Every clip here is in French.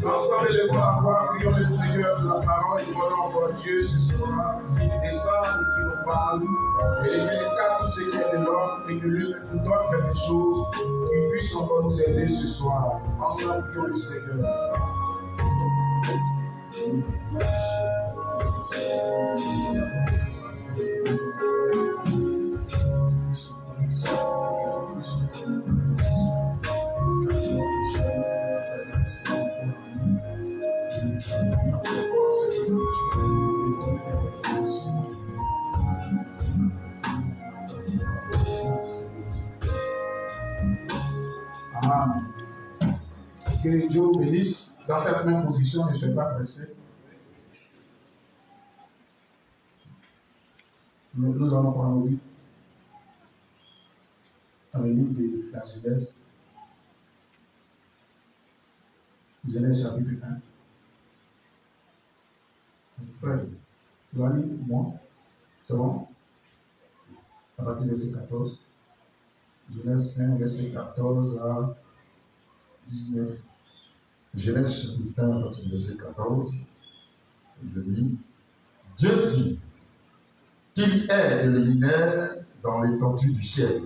Ensemble, les voix, prions le Seigneur de la parole, demandons encore Dieu ce soir, qu'il descende et qu'il nous parle, et qu'il écarte tout ce qui est de l'homme, et que lui nous donne quelque chose qui puisse encore nous aider ce soir. Ensemble, prions le Seigneur. Amen. Que Dieu vous bénisse. Dans cette même position, ne soyez pas pressés. Nous allons prendre le livre de la Genèse. Genèse chapitre 1. Frère, tu vas lire moi? C'est bon? À partir du verset 14. Genèse 1, verset 14 à 19. Genèse chapitre 1, à partir du verset 14. Je lis. Dieu dit qu'il est des luminaires dans l'étendue du ciel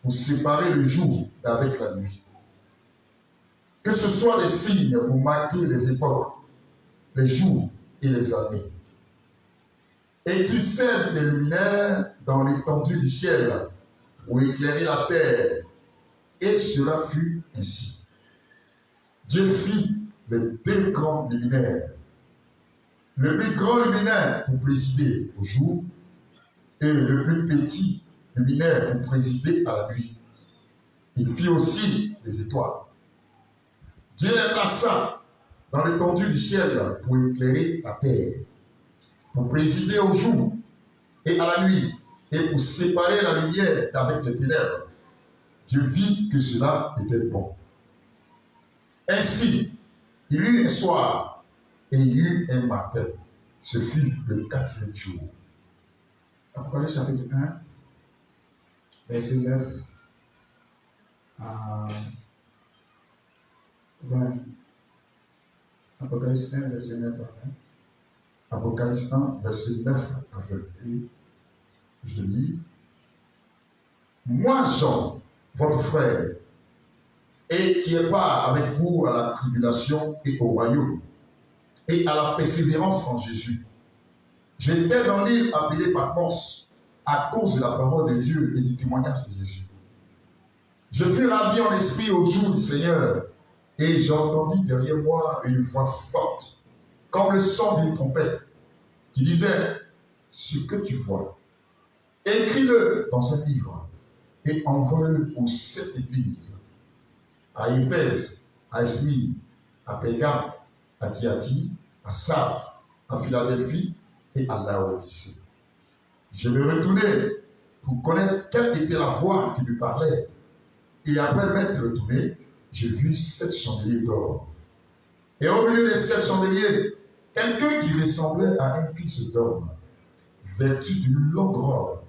pour séparer le jour d'avec la nuit. Que ce soit des signes pour marquer les époques, les jours et les années. Et qu'il serve des luminaires dans l'étendue du ciel pour éclairer la terre. Et cela fut ainsi. Dieu fit les deux grands luminaires. Le plus grand luminaire pour présider au jour et le plus petit luminaire pour présider à la nuit. Il fit aussi les étoiles. Dieu les plaça dans l'étendue du ciel pour éclairer la terre, pour présider au jour et à la nuit, et pour séparer la lumière d'avec les ténèbres. Dieu vit que cela était bon. Ainsi, il y eut un soir et il y eut un matin. Ce fut le 4e jour. Apocalypse chapitre 1, verset 9 à 20. Apocalypse 1, verset 9 à 20. Apocalypse 1, verset 9 à 20. Je lis. Moi, Jean, votre frère, et qui est part avec vous à la tribulation et au royaume, et à la persévérance en Jésus. J'étais dans l'île appelée Patmos à cause de la parole de Dieu et du témoignage de Jésus. Je fus ravi en esprit au jour du Seigneur, et j'entendis derrière moi une voix forte, comme le son d'une trompette, qui disait: ce que tu vois, écris-le dans un livre, et envoie-le aux 7 églises, à Éphèse, à Smyrne, à Pérgame, à Thyatire, à Sardes, à Philadelphie et à Laodicée. Je me retournai pour connaître quelle était la voix qui lui parlait. Et après m'être retourné, j'ai vu 7 chandeliers d'or. Et au milieu des 7 chandeliers, quelqu'un qui ressemblait à un fils d'homme, vêtu d'une longue robe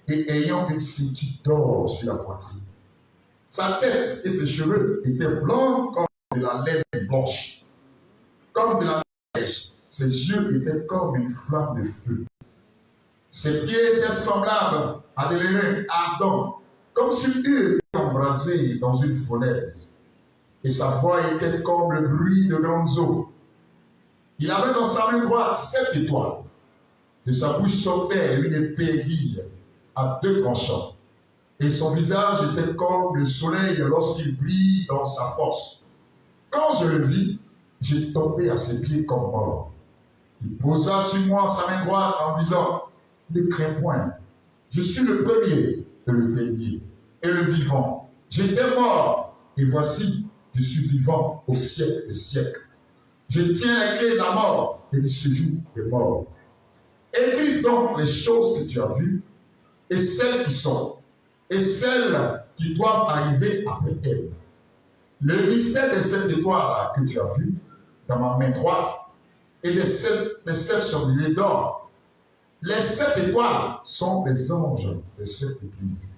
et ayant une ceinture d'or sur la poitrine. Sa tête et ses cheveux étaient blancs comme de la laine blanche, comme de la neige. Ses yeux étaient comme une flamme de feu. Ses pieds étaient semblables à des lérins ardents, comme s'il eût été embrasé dans une fournaise. Et sa voix était comme le bruit de grandes eaux. Il avait dans sa main droite 7 étoiles. De sa bouche sortait une épée aiguë à 2 tranchants. Et son visage était comme le soleil lorsqu'il brille dans sa force. Quand je le vis, j'ai tombé à ses pieds comme mort. Il posa sur moi sa main droite en disant: ne crains point, je suis le premier et le dernier et le vivant. J'étais mort et voici, je suis vivant au siècle des siècles. Je tiens les clés de la mort et du séjour des morts. Écris donc les choses que tu as vues et celles qui sont et celles qui doivent arriver après elles. Le mystère des 7 étoiles que tu as vues dans ma main droite et les 7 chandeliers d'or. Les 7 étoiles sont les anges des 7 églises.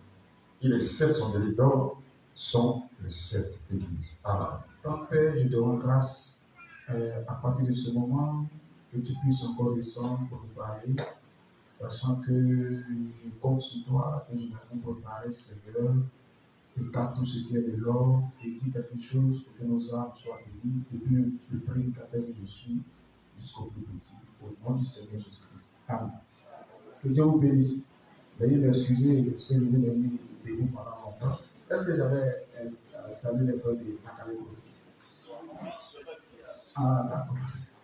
et les 7 chandeliers d'or sont les 7 églises. Amen. Donc, Père, je te rends grâce à partir de ce moment que tu puisses encore descendre pour nous parler, sachant que je compte sur toi et je vais nous préparer, Seigneur, et quand tout ce qui est de l'or et dis quelque chose pour que nos âmes soient bénies, depuis le prédicateur que je suis jusqu'au plus petit, au nom du Seigneur Jésus-Christ. Amen. Que Dieu vous bénisse. Veuillez m'excuser parce que je vous ai mis debout pendant longtemps. Est-ce que j'avais salué les frères de Akaleko aussi? Ah, d'accord.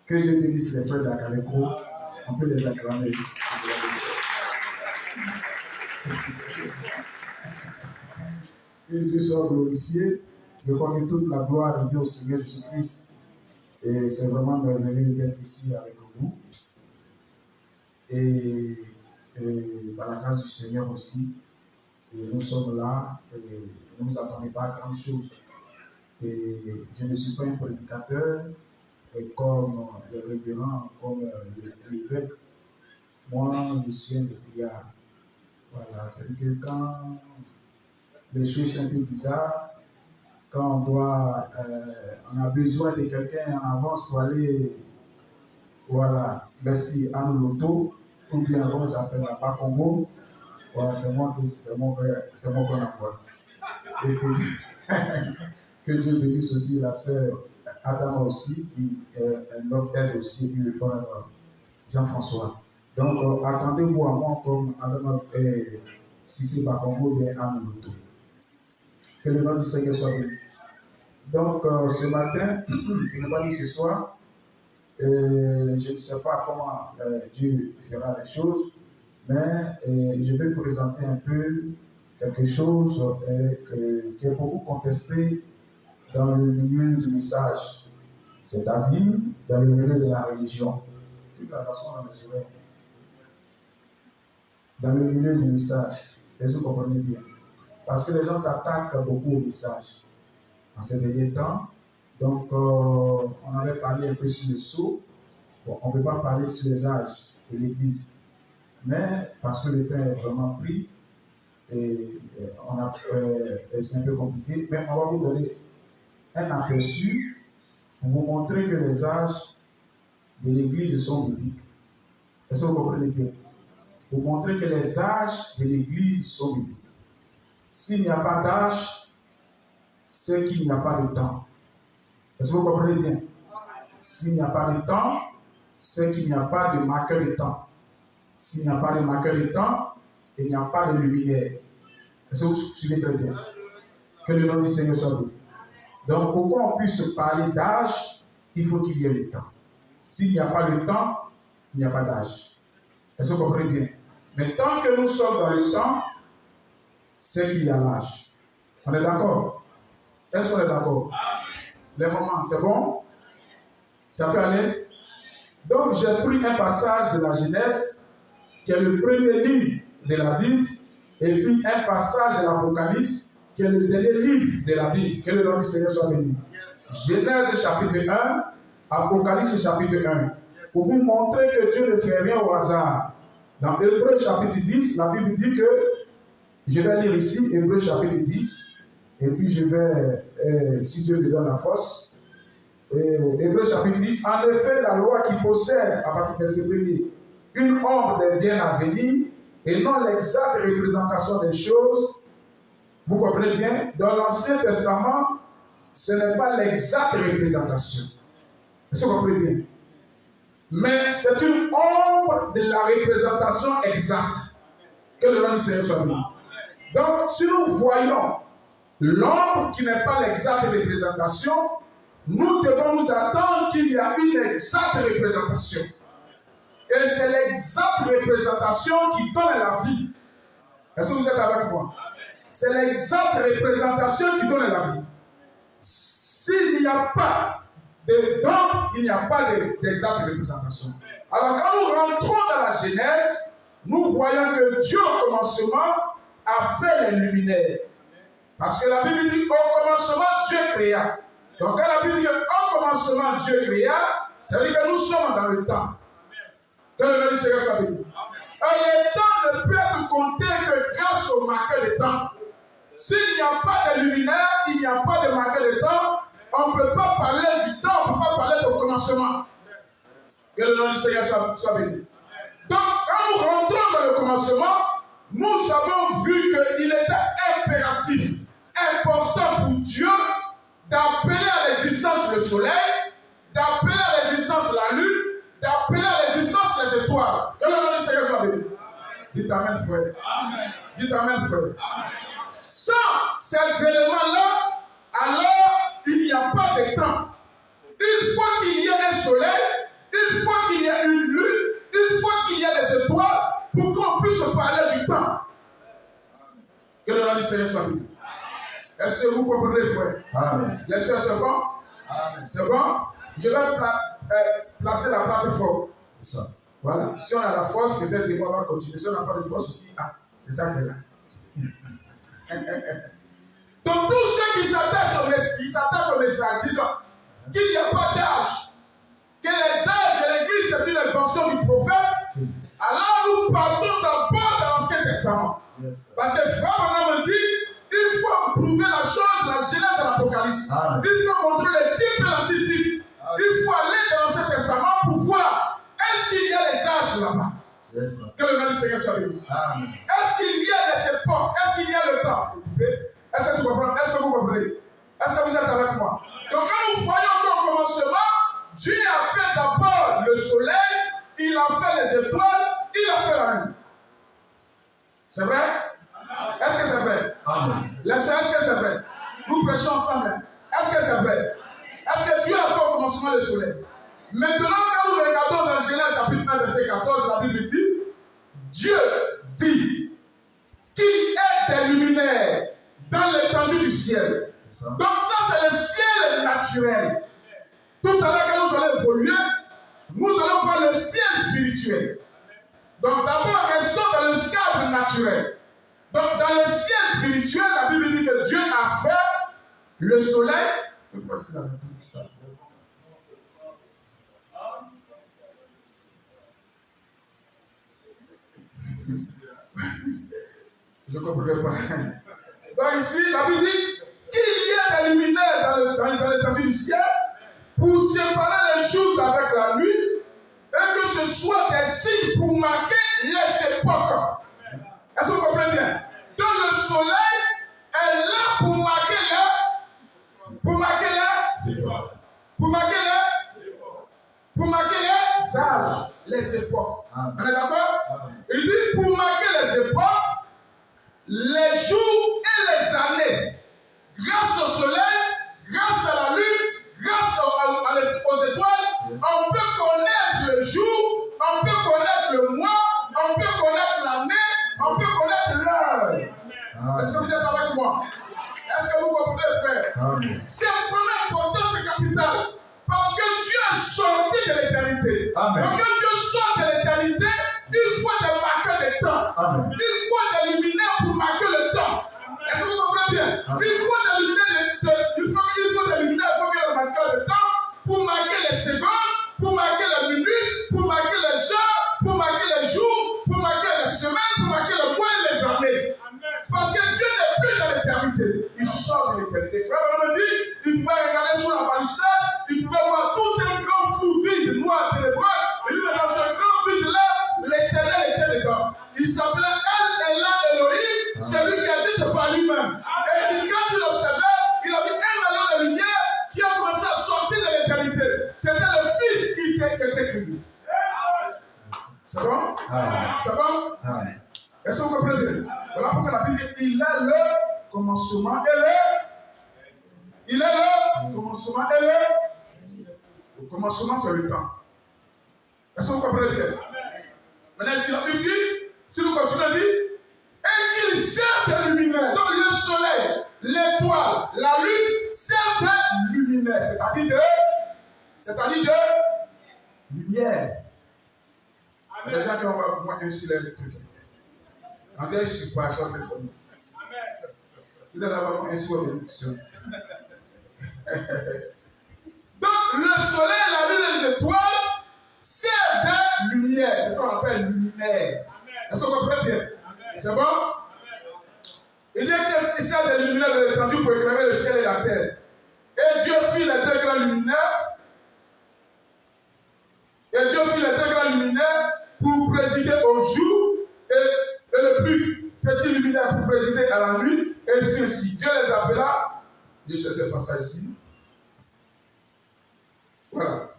Que Dieu bénisse les frères d'Akaleko. On peut les acclamer. Que Dieu soit glorifié. Je crois que toute la gloire revient au Seigneur Jésus-Christ. Et c'est vraiment merveilleux d'être ici avec vous. Et par la grâce du Seigneur aussi, et nous sommes là et ne nous attendons pas à grand chose. Et je ne suis pas un prédicateur et comme le révérend, comme l'évêque. Moi, je suis un de prière. Voilà, c'est-à-dire que quand les choses sont un peu bizarres, quand on a besoin de quelqu'un en avance pour aller, voilà, merci, à l'auto, ou bien avant, j'appelle la Bakongo. Voilà, c'est mon emploi. Et que Dieu bénisse aussi la sœur Adama aussi, qui est notre aide aussi, et puis le frère Jean-François. Donc, attendez-vous à moi comme Adama Sissi Bakongo et Anouloutou. Que le nom du Seigneur soit béni. Donc, ce matin, je n'ai pas dit ce soir, je ne sais pas comment Dieu fera les choses, mais je vais vous présenter un peu quelque chose qui est beaucoup contesté dans le milieu du message, c'est-à-dire dans le milieu de la religion. Toute la façon dont je vais. Dans le milieu du message, vous comprenez bien. Parce que les gens s'attaquent beaucoup au message en ces derniers temps. Donc, on avait parlé un peu sur le sceau. Bon, on ne peut pas parler sur les âges de l'Église. Mais parce que le temps est vraiment pris, et c'est un peu compliqué, mais on va vous donner un aperçu pour vous montrer que les âges de l'Église sont bibliques. Est-ce que vous comprenez bien? Pour montrer que les âges de l'Église sont bibliques. S'il n'y a pas d'âge, c'est qu'il n'y a pas de temps. Est-ce que vous comprenez bien? S'il n'y a pas de temps, c'est qu'il n'y a pas de marqueur de temps. S'il n'y a pas de marqueur de temps, il n'y a pas de luminaire. Est-ce que vous suivez très bien? Que le nom du Seigneur soit béni. Donc, pour qu'on puisse parler d'âge, il faut qu'il y ait le temps. S'il n'y a pas de temps, il n'y a pas d'âge. Est-ce que vous comprenez bien? Mais tant que nous sommes dans le temps, c'est qu'il y a l'âge. On est d'accord? Est-ce qu'on est d'accord? Les moments, c'est bon? Ça peut aller? Donc, j'ai pris un passage de la Genèse, qui est le premier livre de la Bible, et puis un passage de l'Apocalypse, qui est le dernier livre de la Bible. Que le nom du Seigneur soit béni. Genèse chapitre 1, Apocalypse chapitre 1. Pour vous montrer que Dieu ne fait rien au hasard. Dans Hébreux chapitre 10, la Bible dit que, je vais lire ici, Hébreux chapitre 10, et puis je vais, si Dieu me donne la force, Hébreux chapitre 10, en effet, la loi qui possède, à partir de verset 1er, une ombre des biens à venir, et non l'exacte représentation des choses. Vous comprenez bien? Dans l'Ancien Testament, ce n'est pas l'exacte représentation. Est-ce que vous comprenez bien? Mais c'est une ombre de la représentation exacte. Que le nom du Seigneur soit béni. Donc, si nous voyons l'ombre qui n'est pas l'exacte représentation, nous devons nous attendre qu'il y a une exacte représentation. Et c'est l'exacte représentation qui donne la vie. Est-ce que vous êtes avec moi? C'est l'exacte représentation qui donne la vie. S'il n'y a pas de don, il n'y a pas d'exacte représentation. Alors quand nous rentrons dans la Genèse, nous voyons que Dieu au commencement a fait les luminaires. Parce que la Bible dit au commencement Dieu créa. Donc quand la Bible dit au commencement Dieu créa, ça veut dire que nous sommes dans le temps. Que le nom du Seigneur soit béni. Le temps ne peut être compté que grâce au marqueur de temps. S'il n'y a pas de luminaire, il n'y a pas de marqueur de temps. On ne peut pas parler du temps, on ne peut pas parler du commencement. Que le nom du Seigneur soit béni. Donc, quand nous rentrons dans le commencement, nous avons vu qu'il était impératif, important pour Dieu d'appeler à l'existence le soleil, d'appeler à l'existence la lune, d'appeler à l'existence les étoiles. Que le nom du Seigneur soit béni. Dites Amen, frère. Amen. Dites Amen, frère. Amen. Sans ces éléments-là, alors il n'y a pas de temps. Il faut qu'il y ait un soleil, il faut qu'il y ait une lune, il faut qu'il y ait des étoiles pour qu'on puisse parler du temps. Que le nom du Seigneur soit béni. Est-ce que vous comprenez, frère? Amen. Les soeurs, c'est bon? Amen. C'est bon? Je vais placer la plateforme. C'est ça. Voilà. Si on a la force, peut-être on va continuer. Si on n'a pas de force aussi, c'est ça qu'elle a. Donc, tous ceux qui s'attachent au message, disant qu'il n'y a pas d'âge, que les âges de l'Église, c'est une invention du prophète, alors nous partons d'abord dans l'Ancien Testament. Yes. Parce que Frère Branham me dit, il faut prouver la chose de la Genèse et l'Apocalypse. Il faut montrer les types et l'antitype. Il faut aller dans l'Ancien Testament pour voir est-ce qu'il y a les âges là-bas. Yes. Que le nom du Seigneur soit béni. Est-ce qu'il y a les époques? Est-ce qu'il y a le temps? Est-ce que tu comprends? Est-ce que vous comprenez? Est-ce que vous êtes avec moi? Donc quand nous voyons qu'au commencement, Dieu a fait d'abord le soleil, il a fait les étoiles, il a fait la lune. C'est vrai? Est-ce que c'est vrai? Amen. Est-ce que c'est vrai? Nous prêchons ensemble. Est-ce que c'est vrai? Est-ce que Dieu a fait au commencement le soleil? Maintenant, quand nous regardons dans Genèse chapitre 1, verset 14, la Bible dit, Dieu dit qu'il est des luminaires dans l'étendue du ciel. Donc ça, c'est le ciel naturel. Tout à l'heure, quand nous allons évoluer, nous allons voir le ciel spirituel. Donc d'abord, restons dans le cadre naturel. Donc dans le ciel spirituel, la Bible dit que Dieu a fait le soleil. Je ne comprends pas. Donc ici, la Bible dit qu'il y a des luminaires dans l'étendue du ciel pour séparer les jours avec la nuit et que ce soit des signes pour marquer les époques. Est-ce que vous comprenez bien? Donc le soleil est là pour marquer les âges, les époques. On est d'accord? Il dit pour marquer les époques, les jours et les années. Grâce au soleil, grâce à la lune, grâce aux étoiles, on peut connaître le jour, on peut connaître le mois, on peut connaître l'année, on peut connaître l'heure. Est-ce que vous êtes avec moi? Est-ce que vous comprenez, frère? C'est vraiment important, c'est capital. Parce que Dieu est sorti de l'éternité. Donc quand Dieu sort de l'éternité, il faut des marqueurs de temps. Il faut des luminaires pour marquer le temps. Est-ce que vous comprenez bien? Il faut des luminaires, il faut que le marqueur de temps pour marquer les secondes, pour marquer les minutes, pour marquer les heures, pour marquer les jours, pour marquer les semaines, pour marquer le mois et les années. Parce que Dieu n'est plus dans l'éternité. Il sort de l'éternité. Frère, on me dit, il pouvait regarder sur la balustrade, il pouvait voir tout un grand flou vide, noir, ténébreux. Et lui, dans ce grand vide-là, l'éternel était dedans. Il s'appelait El Elohim, celui qui existe par lui-même. Et quand il observait, il a vu un rayon de lumière qui a commencé à sortir de l'éternité. C'était le Fils qui était crié. C'est bon? C'est bon? Est-ce que vous comprenez bien? Voilà pourquoi la Bible dit il est le commencement et le commencement et le commencement, c'est le temps. Est-ce que vous comprenez bien? Maintenant, si la Bible dit, si nous continuons à dire, et qu'il sert de luminaire. Donc le soleil, l'étoile, la lune servent de luminaire, c'est-à-dire de lumière. Les gens qui ont moins un soleil électrique. En fait, je suis pas ça. Vous allez avoir un soleil électrique. Donc le soleil, la lune et les étoiles servent de lumière. C'est ça qu'on appelle luminaire. Est-ce que vous comprenez bien? C'est bon? Il dit qu'il s'agit des luminaires de l'étendue pour éclairer le ciel et la terre. Et Dieu fit les deux grands luminaires. Et Dieu fit les deux grands luminaires pour présider au jour et le plus petit luminaire pour présider à la nuit. Et il fit ainsi. Dieu les appela. Je ne cherchais pas ça ici. Voilà.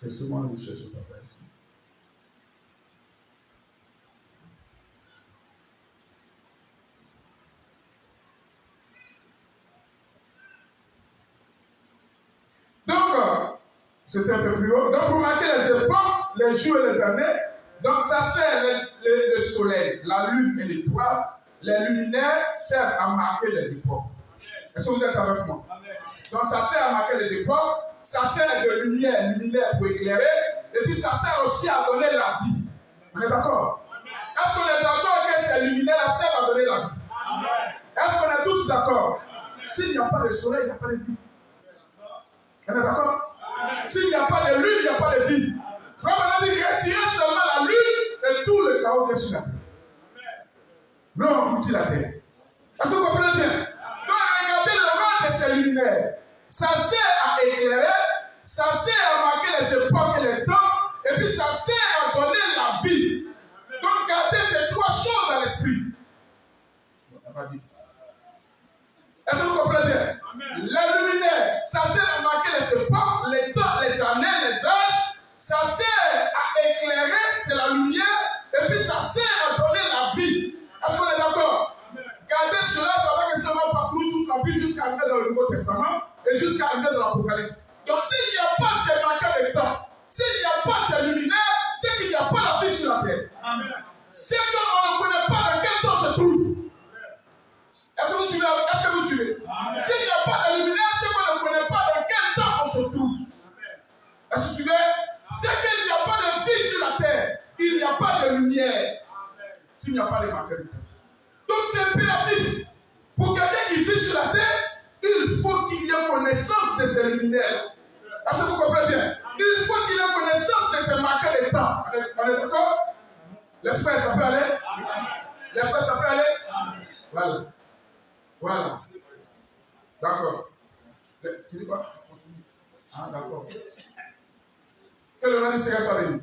Laissez-moi vous chercher pas ça ici. Donc, c'était un peu plus haut. Donc, pour marquer les époques, les jours et les années, donc ça sert le soleil, la lune et l'étoile. Les luminaires servent à marquer les époques. Est-ce que vous êtes avec moi? Donc, ça sert à marquer les époques. Ça sert de lumière pour éclairer, et puis ça sert aussi à donner la vie. On est d'accord? Est-ce qu'on est d'accord que ces luminaires servent à donner la vie? Est-ce qu'on est tous d'accord? S'il n'y a pas de soleil, il n'y a pas de vie. On est d'accord? S'il n'y a pas de lune, il n'y a pas de vie. Frère, on a dit retirer seulement la lune et tout le chaos est sur la terre. Nous, on cultive la terre. Est-ce que vous comprenez bien? Donc, regardez le rôle de ces luminaires. Ça sert à éclairer, ça sert à marquer les époques et les temps, et puis ça sert à donner la vie. Donc gardez ces trois choses à l'esprit. Est-ce que vous comprenez bien? Les luminaires, ça sert à marquer les époques, les temps, les années, les âges. Ça sert à éclairer, c'est la lumière, et puis ça sert à donner la vie. Est-ce qu'on est d'accord? Gardez cela, ça va que seulement parcourir toute la vie jusqu'à arriver dans le Nouveau Testament et jusqu'à arriver dans l'Apocalypse. Donc s'il n'y a pas ces marqueurs de temps, s'il n'y a pas ces luminaires, c'est qu'il n'y a pas la vie sur la terre. Amen. C'est qu'on ne connaît pas dans quel temps on se trouve. Est-ce que vous suivez? Est-ce que vous suivez? S'il n'y a pas de luminaire, c'est qu'on ne connaît pas dans quel temps on se trouve. Est-ce que vous suivez? C'est qu'il n'y a pas de vie sur la terre. Il n'y a pas de lumière. S'il n'y a pas de marqueurs de temps. Donc c'est impératif. Pour quelqu'un qui vit sur la terre, il faut qu'il y ait connaissance de ces luminaires. Est-ce que vous comprenez bien? Il faut qu'il ait connaissance de ces marqueurs de temps. On est d'accord? Les frères, ça peut aller? Les frères, ça peut aller? Voilà. Voilà. D'accord. Tu dis quoi? Ah, d'accord. Que le nom du Seigneur soit béni.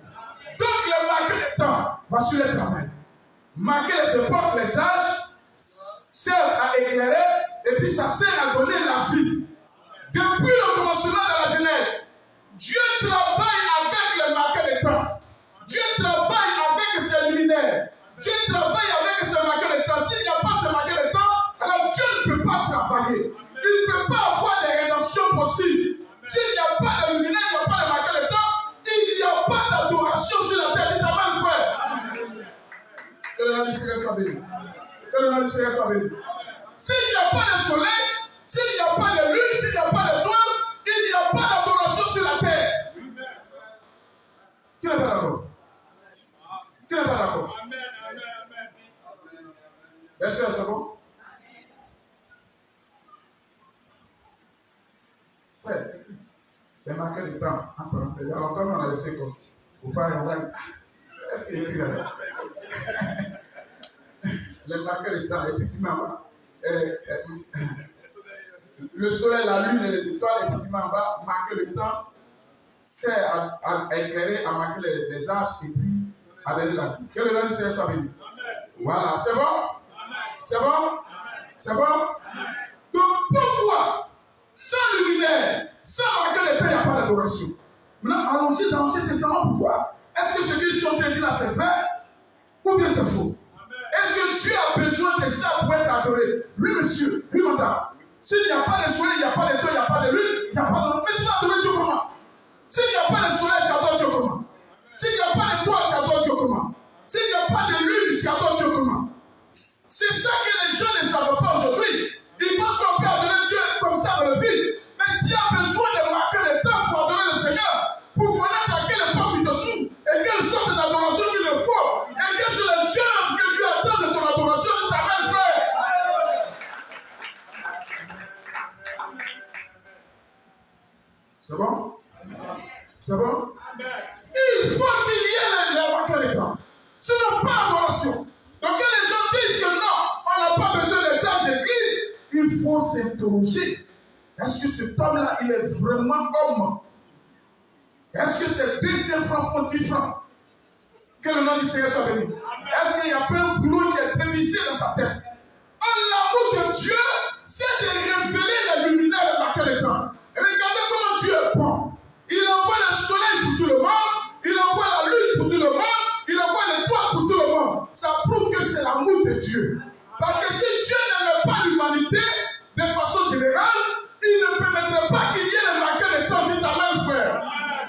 Donc, le marqueur de temps va sur le travail. Marquer les époques, les âges, sert à éclairer, et puis ça sert à donner la vie. Depuis le commencement de la Genèse, Dieu travaille avec les marqueurs de temps. Dieu travaille avec ses luminaires. Dieu travaille avec ses marqueurs de temps. S'il n'y a pas ces marqueurs de temps, alors Dieu ne peut pas travailler. Il ne peut pas avoir des rédemptions possibles. S'il n'y a pas de luminaire, il n'y a pas de marqueurs de temps, il n'y a pas d'adoration sur la terre. Dites amen, frère. Que le nom du Seigneur soit béni. Que le nom du Seigneur soit béni. S'il n'y a pas de soleil, s'il n'y a pas de lune, s'il n'y a pas d'étoile, il n'y a pas d'adoration sur la terre. Qui n'est pas d'accord? Qui n'est pas d'accord? Bien sûr, c'est bon? Ouais. Les marqueurs du temps, en parenthèse. Il y a longtemps, on a laissé comme. Vous parlez, on va. Est-ce qu'il y a écrit là? Les marqueurs du temps, effectivement. Le soleil, la lune et les étoiles, effectivement, en bas, marquer le temps, sert à éclairer, à marquer les âges et puis à donner la vie. Que le nom du Seigneur soit béni. Voilà, c'est bon? C'est bon? C'est bon? Donc pourquoi, sans luminaire, sans marquer le temps, il n'y a pas d'adoration? Maintenant, allons-y dans l'Ancien Testament pour voir. Est-ce que ce qu'ils sont en train de dire là, c'est vrai ou bien c'est faux? Est-ce que Dieu a besoin de ça pour être adoré? Oui, monsieur. Oui, madame. S'il n'y a pas de soleil, il n'y a pas de temps, il n'y a pas de lune, il n'y a pas de... Mais tu vas adorer Dieu comment? S'il n'y a pas de soleil, tu adores Dieu comment? S'il n'y a pas d'étoile, tu adores Dieu comment? S'il n'y a pas de lune, tu adores Dieu comment? C'est ça que les gens ne savent pas aujourd'hui. Ils pensent qu'on peut adorer Dieu comme ça dans le vide. Mais tu as besoin de marquer le temps pour adorer le Seigneur, pour connaître à quelle époque tu te trouves, et quelle sorte d'adoration qu'il le faut, et quelles sont les choses que tu attends de ton adoration de ta main, frère. C'est bon? C'est bon? Il faut qu'il y ait les marqueurs de temps. Sinon, pas adoration. Donc quand les gens disent que non, on n'a pas besoin des sages d'église, il faut s'interroger. Est-ce que cet homme-là, il est vraiment homme? Est-ce que ces 200 francs font 10 francs? Que le nom du Seigneur soit béni. Est-ce qu'il y a plein de boulot qui est dévissé dans sa tête? L'amour de Dieu, c'est de révéler les luminaires de marqueurs de temps. Et regardez comment Dieu est bon. Il envoie le soleil pour tout le monde, il envoie la lune pour tout le monde, il envoie l'étoile pour tout le monde. Ça prouve que c'est l'amour de Dieu. Parce que si Dieu n'aimait pas l'humanité, de façon générale, il ne permettrait pas qu'il y ait les marqueurs de temps. Dites amen, frère.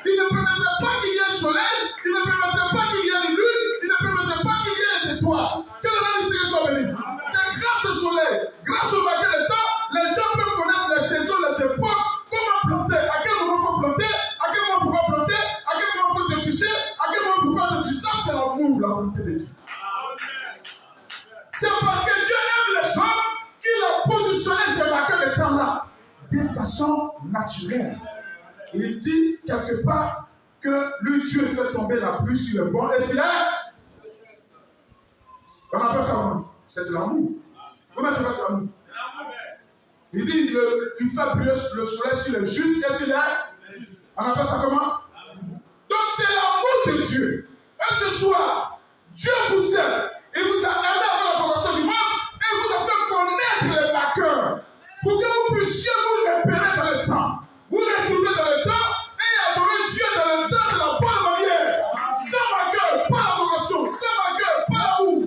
Il ne permettrait pas qu'il y ait le soleil, il ne permettrait pas qu'il y ait une lune, il ne permettrait pas qu'il y ait les étoiles. Que le nom du Seigneur soit béni. C'est grâce au soleil, grâce au marqueur de temps, les gens peuvent connaître les saisons, les époques, comment planter, à quel moment il faut planter, à quel moment il ne faut pas planter, à quel moment il faut déficher, à quel moment il ne faut pas déficher. Ça, c'est l'amour, la volonté de Dieu. C'est parce que Dieu aime les hommes qu'il a positionné ces marqueurs de temps-là de façon naturelle. Il dit quelque part que le Dieu fait tomber la pluie sur le bon et c'est là. On appelle ça comment? C'est de l'amour. Comment c'est pas de l'amour? Il dit il fait briller le soleil sur les justes et sur les. On appelle ça comment? Donc c'est l'amour de Dieu. Et ce soir, Dieu vous aime. Il vous a aimé avant la formation du monde et vous a fait connaître les marqueurs pour que vous puissiez vous repérer dans le temps. Vous retournez dans le temps et adorer Dieu dans le temps de la bonne manière. Sans marqueur, pas l'adoration. Sans marqueur, pas l'amour.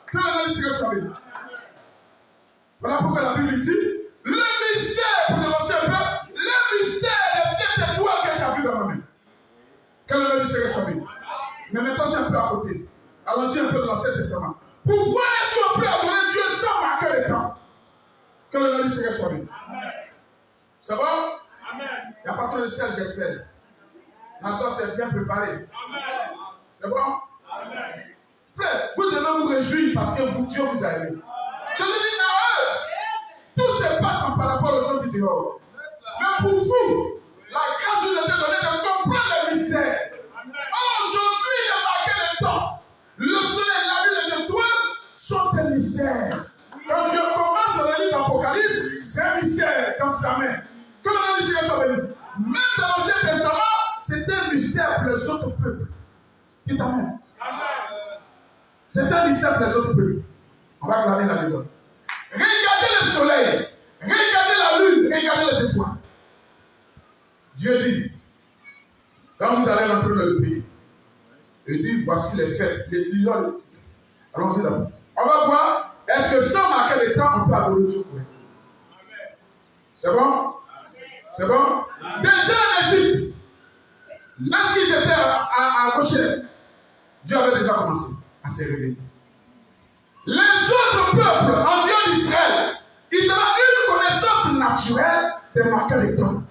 Que la liste soit bénie. Voilà pourquoi la Bible dit le mystère, pour dénoncer un peu, le mystère de cette étoile que tu as vu dans ma main. Que la liste soit bénie. Mais mettons-y un peu à côté. Allons-y un peu dans l'Ancien Testament. Pour voir est-ce qu'on peut adorer Dieu sans marquer le temps. Que le nom du Seigneur soit béni. C'est bon? Amen. Il n'y a pas trop de sel, j'espère. La sauce est bien préparée. C'est bon? Amen. Frère, vous devez vous réjouir parce que Dieu vous a aimé. Je vous dis à eux, tout se passe par rapport aux gens du dehors. Mais pour vous, la grâce vous a été donnée de comprendre le mystère. Aujourd'hui, il y a marqué le temps. Le soleil, la lune et les étoiles sont des mystères. Quand Dieu commence à lire l'Apocalypse, c'est un mystère dans sa main. Que le nom du Seigneur soit béni. Même dans l'Ancien Testament, c'est un mystère pour les autres peuples. Dites amen. C'est un mystère pour les autres peuples. On va glaner là-dedans. Regardez le soleil, regardez la lune, regardez les étoiles. Dieu dit, quand vous allez rentrer dans le pays, il dit, voici les fêtes, les lisons les titres. Allons-y d'abord. On va voir, est-ce que sans marquer le temps, on peut adorer Dieu? C'est bon? C'est bon? Déjà en Égypte, lorsqu'ils étaient à Goshen, Dieu avait déjà commencé à se révéler. Les autres peuples, en dehors d'Israël, ils avaient une connaissance naturelle des marqueurs de temps.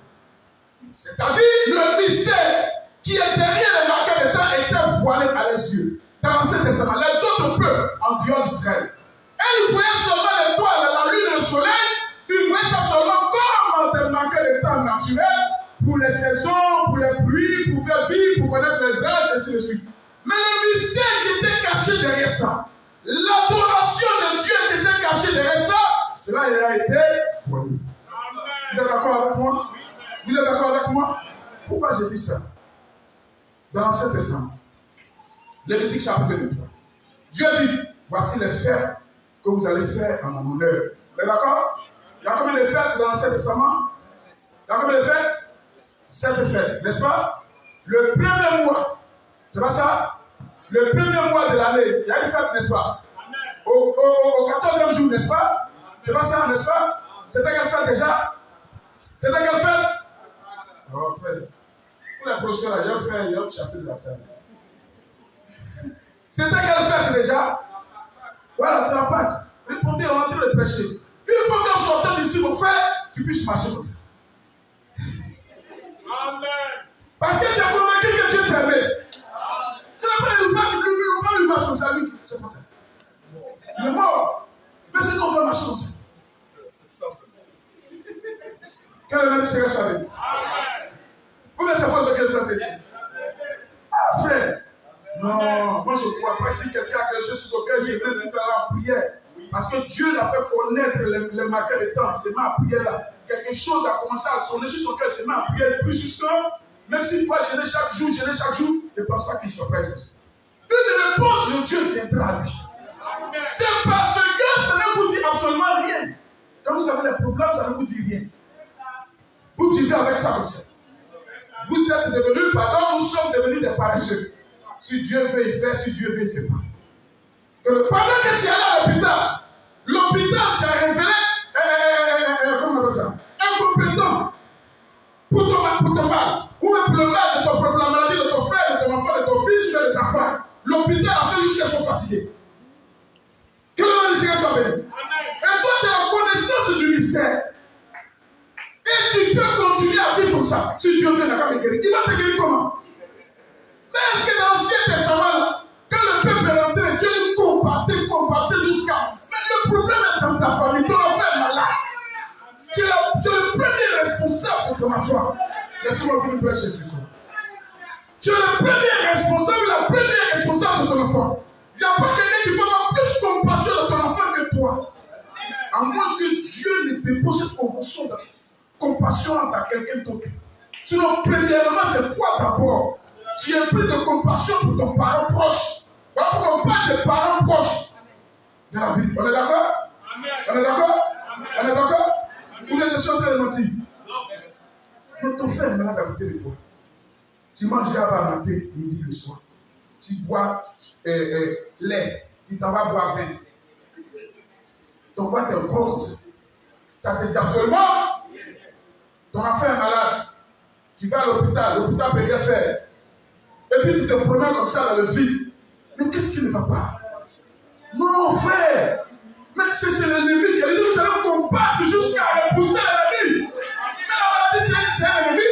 C'est-à-dire le mystère qui est derrière les marqueurs de temps était voilé à leurs yeux. Dans l'Ancien Testament, les autres peuples en dehors d'Israël, ils voyaient seulement l'étoile, la lune et le soleil, ils voyaient ça seulement comme des marqueurs de temps naturels pour les saisons, pour les pluies, pour faire vivre, pour connaître les âges, et ainsi de suite. Mais le mystère qui était caché derrière ça, l'adoration de Dieu qui était cachée derrière ça, cela il a été voilé. Vous êtes d'accord avec moi? Vous êtes d'accord avec moi? Pourquoi j'ai dit ça? Dans l'Ancien Testament, Lévitique chapitre 23, Dieu dit, voici les fêtes que vous allez faire en mon honneur. Vous êtes d'accord? Il y a combien de fêtes dans l'Ancien Testament? Il y a combien de fêtes? 7 fêtes, n'est-ce pas? Le premier mois, c'est pas ça? Le premier mois de l'année, il y a une fête, n'est-ce pas? Au 14e jour, n'est-ce pas? C'est pas ça, n'est-ce pas? C'était quelle fête déjà? C'était quelle fête? Oh frère, pour les professeurs, ils ont chassé de la scène. C'était quelle fête déjà? Voilà, c'est la Pâque. Répondez, on est en train de prêcher. Il faut qu'en sortant d'ici, mon frère, tu puisses marcher comme ça. Amen. Parce que tu as convaincu que Dieu t'aimait. C'est la première fois qu'il lui marche comme ça, lui, c'est pas ça. Il est mort. Mais c'est qu'on va marcher comme ça. Quel est le Seigneur soit béni? quelque chose sur son cœur, il se met tout à l'heure en prière. Parce que Dieu l'a fait connaître les marqueurs de temps. C'est ma prière là. Quelque chose a commencé à sonner sur son cœur, c'est ma prière. Plus jusqu'à, même s'il doit gêner chaque jour, je ne pense pas qu'il soit prêt. Une réponse de Dieu viendra à lui. C'est parce que ça ne vous dit absolument rien. Quand vous avez des problèmes, ça ne vous dit rien. Vous vivez avec ça comme ça. Vous êtes devenus, pardon, nous sommes devenus des paresseux. Si Dieu veut, il fait. Si Dieu veut, il ne fait pas. Pendant que tu es allé à l'hôpital s'est révélé, comment on appelle ça, incompétent pour ton mal, ou même pour le mal de ton frère, pour la maladie de ton frère, de ton enfant, de ton fils, ou de ta femme. L'hôpital a fait jusqu'à son fatigué. Que le nom du Seigneur soit béni. Et toi, tu as la connaissance du mystère. Et tu peux continuer à vivre comme ça. Si Dieu vient à me guérir, il va te guérir comment? Mais est-ce que dans l'Ancien Testament, là, quand le peuple est rentré, Dieu lui combattait jusqu'à. Mais le problème est dans ta famille, ton enfant est malade. Tu es le premier responsable de ton enfant. Laisse-moi vous prêcher ce soir. Tu es le premier responsable, la première responsable de ton enfant. Il n'y a pas quelqu'un qui peut avoir plus compassion de ton enfant que toi. À moins que Dieu ne dépose cette compassion à quelqu'un d'autre. Sinon, premièrement, c'est toi d'abord. Tu es pris de compassion pour ton parent proche. Voilà pourquoi on parle des parents proches de la Bible. On est d'accord? On est d'accord? On est d'accord? Ou bien je suis en train de mentir? Mais ton frère est malade à côté de toi. Tu manges gaba à matin, midi, le soir. Tu bois lait, tu t'en vas boire vin. Ton ventre est gros. Ça te dit absolument. Ton enfant est malade. Tu vas à l'hôpital peut rien faire. Et puis tu te promènes comme ça dans le vide. Mais qu'est-ce qui ne va pas? Non, frère. Mais c'est l'ennemi qui a dit vous allez combattre jusqu'à repousser l'ennemi. Mais la maladie, c'est un ennemi.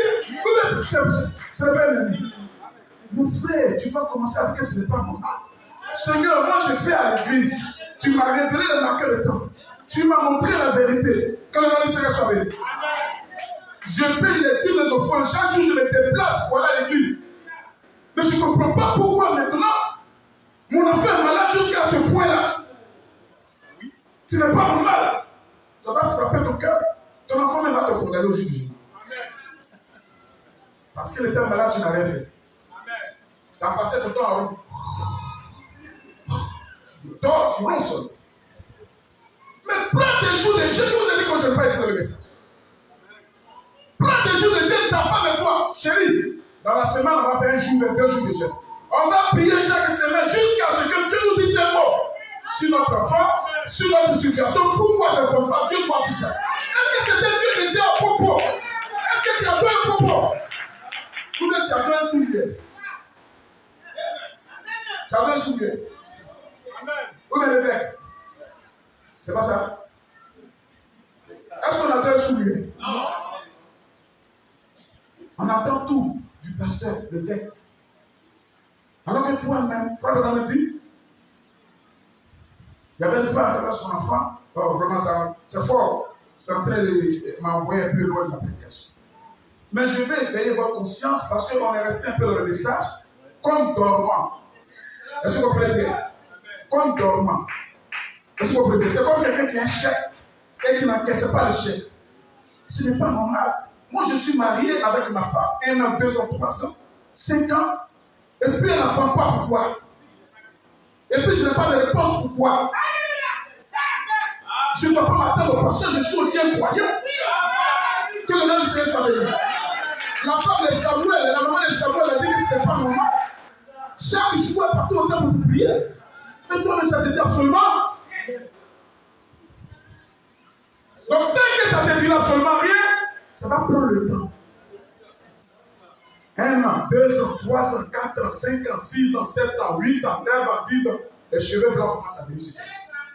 C'est le même ennemi. Mon frère, tu dois commencer à dire que ce n'est pas normal. Seigneur, moi je vais à l'église. Tu m'as révélé le marqueur de temps. Tu m'as montré la vérité. Quand le nom du Seigneur soit béni. Je paye les dîmes des offrandes. Chaque jour, je me déplace pour aller à l'église. Mais je ne comprends pas pourquoi maintenant mon enfant est malade jusqu'à ce point-là. Ce n'est pas normal. Ça va frapper ton cœur. Ton enfant même va te condamner au jour du jour. Parce qu'il était malade, tu n'as rien fait. Tu as passé ton temps à rond. Tu dors, tu ronces. Mais prends des jours de jeûne. Je vous ai dit quand je parle ici dans le message. Prends des jours de jeûne, ta femme et toi, chérie. Dans la semaine, on va faire un jour, 2 jours de jeûne. On va prier chaque semaine jusqu'à ce que Dieu nous dise un mot sur notre enfant, sur notre situation. Pourquoi je ne comprends pas? Dieu m'a dit ça. Est-ce que c'était Dieu déjà à propos? Est-ce que tu as donné un propos? Ou bien tu as donné un soulier? Tu as donné un soulier? Ou bien l'évêque? C'est pas ça? Est-ce qu'on a donné un soulier? Non. On attend tout du pasteur, l'évêque. Alors que toi-même, frère Bernard me dit, il y avait une femme qui avait son enfant. Oh, vraiment, c'est fort. C'est en train de m'envoyer un peu loin de la prédication. Mais je vais éveiller votre conscience parce qu'on est resté un peu dans le message comme dormant. Est-ce que vous comprenez bien? Comme dormant. Est-ce que vous comprenez bien? C'est comme quelqu'un qui a un chèque et qui n'encaisse pas le chèque. Ce n'est pas normal. Moi, je suis marié avec ma femme. 1 an, 2 ans, 3 ans, 5 ans. Et puis elle n'apprend pas pourquoi. Et puis je n'ai pas de réponse pourquoi. Je ne dois pas m'attendre parce que je suis aussi un croyant. Que le nom du Seigneur soit béni. La femme de Samuel, la maman de Samuel a dit que ce n'était pas normal. Chaque jour, elle partait au temple pour prier. Mais toi, ça te dit absolument. Donc, dès que ça te dit absolument rien, ça va prendre le temps. 1 an, 2 ans, 3 ans, 4 ans, 5 ans, 6 ans, 7 ans, 8 ans, 9 ans, 10 ans, les cheveux blancs commencent à venir.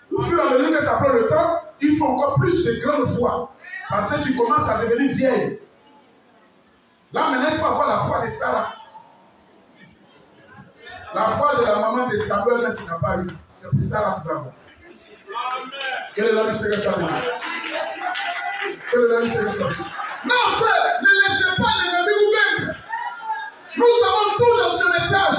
Au fur et à mesure que ça prend le temps, il faut encore plus de grande foi. Parce que tu commences à devenir vieille. Là, maintenant, il faut avoir la foi de Sarah. La foi de la maman de Samuel, là, tu n'as pas eu. C'est pour Sarah que tu vas avoir. Quel est l'homme du Seigneur soit béni? Quel est l'homme du Seigneur soit béni? Non, frère, ne laissez pas l'ennemi vous vaincre. Nous avons tout dans ce message.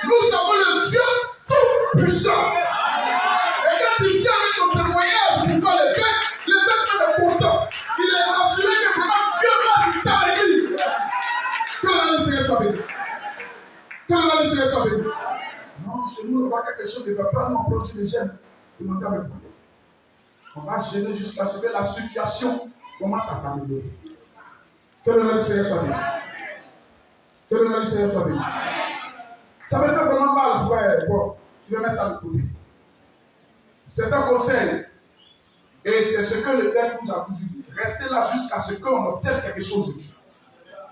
Nous avons le Dieu tout puissant. Et quand tu viens avec ton témoignage pour faire les bêtes est content. Il est rassuré que vraiment Dieu va assister à l'église. Que le nom du Seigneur soit béni. Que le nom du Seigneur soit béni. Non, chez nous, on voit quelque chose ne va pas nous approcher de gêne. Demandez avec moi. On va gêner jusqu'à ce que la situation commence à s'améliorer. Que le nom du Seigneur soit béni. Que le nom du Seigneur soit béni. Ça me fait vraiment mal, frère. Bon, je vais mettre ça de côté. C'est un conseil. Et c'est ce que le Père nous a toujours dit. Restez là jusqu'à ce qu'on obtienne quelque chose de Dieu.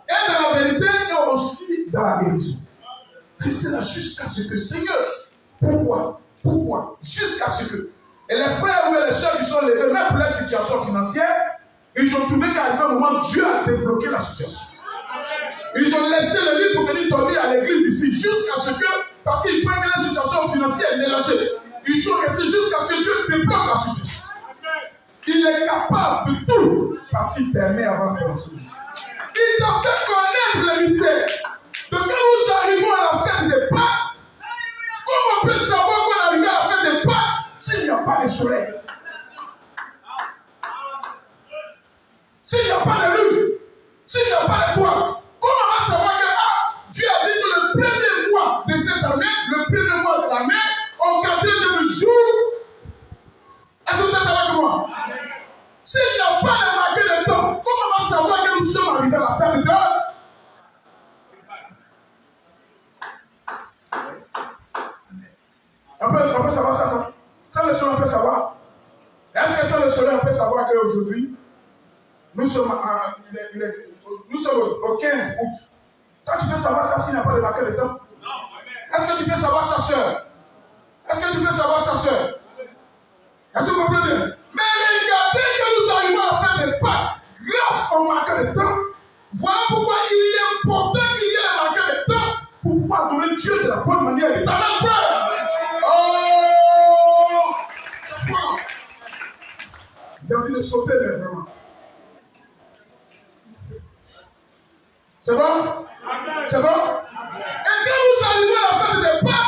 Et dans la vérité, et aussi dans la guérison. Restez là jusqu'à ce que, Seigneur, pourquoi, jusqu'à ce que. Et les frères ou les soeurs qui sont levés, même pour leur situation financière, ils ont trouvé qu'à un moment, Dieu a débloqué la situation. Ils ont laissé le livre pour venir dormir à l'église ici, jusqu'à ce que, parce qu'ils croient que la situation financière est mélangée, ils sont restés jusqu'à ce que Dieu débloque la situation. Il est capable de tout, parce qu'il permet avant de commencer. Il doit faire connaître le mystère. Donc quand nous arrivons à la fête des Pâques, comment on peut savoir qu'on est arrivé à la fête des Pâques s'il n'y a pas de soleil? S'il n'y a pas de lune, s'il n'y a pas d'étoile, comment on va savoir que Dieu a dit que le premier mois de cette année, le premier mois de l'année, au 14e jour, est-ce que vous êtes avec moi? S'il n'y a pas de marqué de temps, comment on va savoir que nous sommes arrivés à la fête de Dieu? On peut savoir ça. Ça, le soleil, on peut savoir. Est-ce que ça, le soleil, on peut savoir qu'aujourd'hui, nous sommes au 15 août. Toi, tu peux savoir ça s'il n'y a pas de marqué de temps? Est-ce que tu peux savoir ça, sœur? Est-ce que tu peux savoir ça, sœur? Est-ce que vous comprenez? Mais regardez que nous arrivons à faire des pas grâce au marqueur de temps. Voilà pourquoi il est important qu'il y ait un marqueur de temps pour pouvoir donner Dieu de la bonne manière. Dites amen, frère. Oh, c'est fort. J'ai envie de sauter, mais vraiment. C'est bon? C'est bon? Et quand nous arrivons à la fête des pas,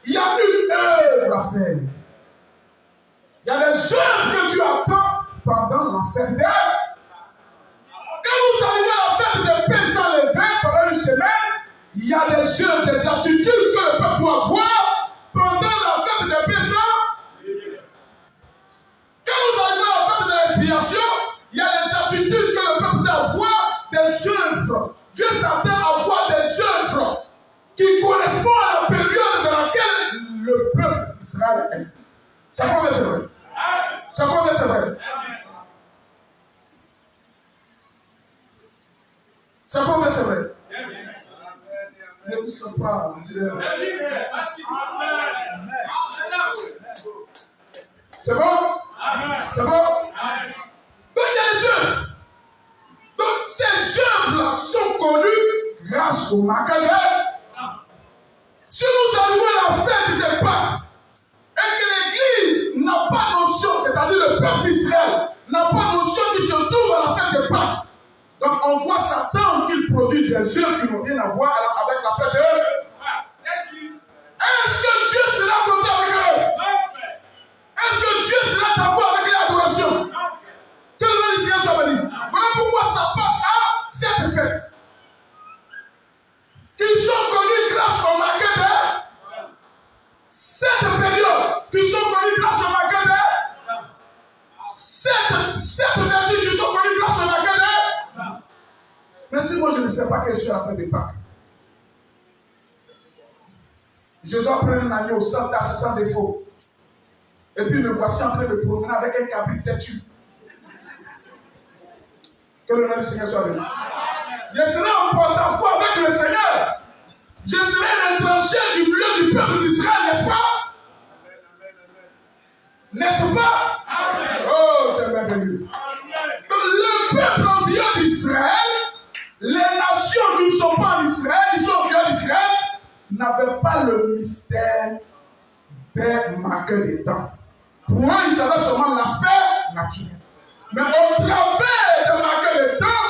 il y a une œuvre à faire. Il y a des œuvres que Dieu attend pendant la fête des. Quand nous arrivons à la fête des pains sans levain pendant une semaine, il y a des œuvres, des attitudes que le peuple doit avoir pendant la fête des pains sans. Quand nous arrivons à la fête de l'expiation, il y a des attitudes que le peuple doit avoir, des œuvres. Dieu s'attend à avoir des œuvres qui correspondent à la période dans laquelle le peuple d'Israël est. Ça fait c'est vrai. Ça fait c'est vrai. Ça fait c'est vrai. Ne vous sentez pas. C'est bon? C'est bon? Donc il y a des œuvres. Donc ces œuvres-là sont connues grâce au marqueur. Si nous arrivons à la fête des Pâques et que l'Église n'a pas notion, c'est-à-dire le peuple d'Israël n'a pas notion qu'il se trouve à la fête des Pâques, donc on doit s'attendre qu'ils produisent des œuvres qui n'ont rien à voir avec la fête des Pâques. Est-ce que Dieu sera content avec eux? Est-ce que Dieu sera d'accord avec l'adoration? Que le nom du Seigneur soit béni. Voilà pourquoi ça passe à cette fête. Qui sont connus grâce au marqueur de cette période. Qui sont connus grâce au marqueur de cette vertu qui sont connus grâce au marqueur de. Mais si moi je ne sais pas quelle est la fête des Pâques, je dois prendre un agneau sans tache, sans défaut. Et puis me voici en train de promener avec un cabri têtu. Que le nom du Seigneur soit béni. Je serai en porte-à-faux avec le Seigneur. Je serai retranché du milieu du peuple d'Israël, n'est-ce pas? N'est-ce pas? Oh, c'est merveilleux. Donc le peuple en dehors d'Israël, les nations qui ne sont pas en Israël, qui sont en dehors d'Israël, n'avaient pas le mystère des marqueurs des temps. Pour eux, ils avaient seulement l'aspect naturel. Mais au travers des marqueurs des temps,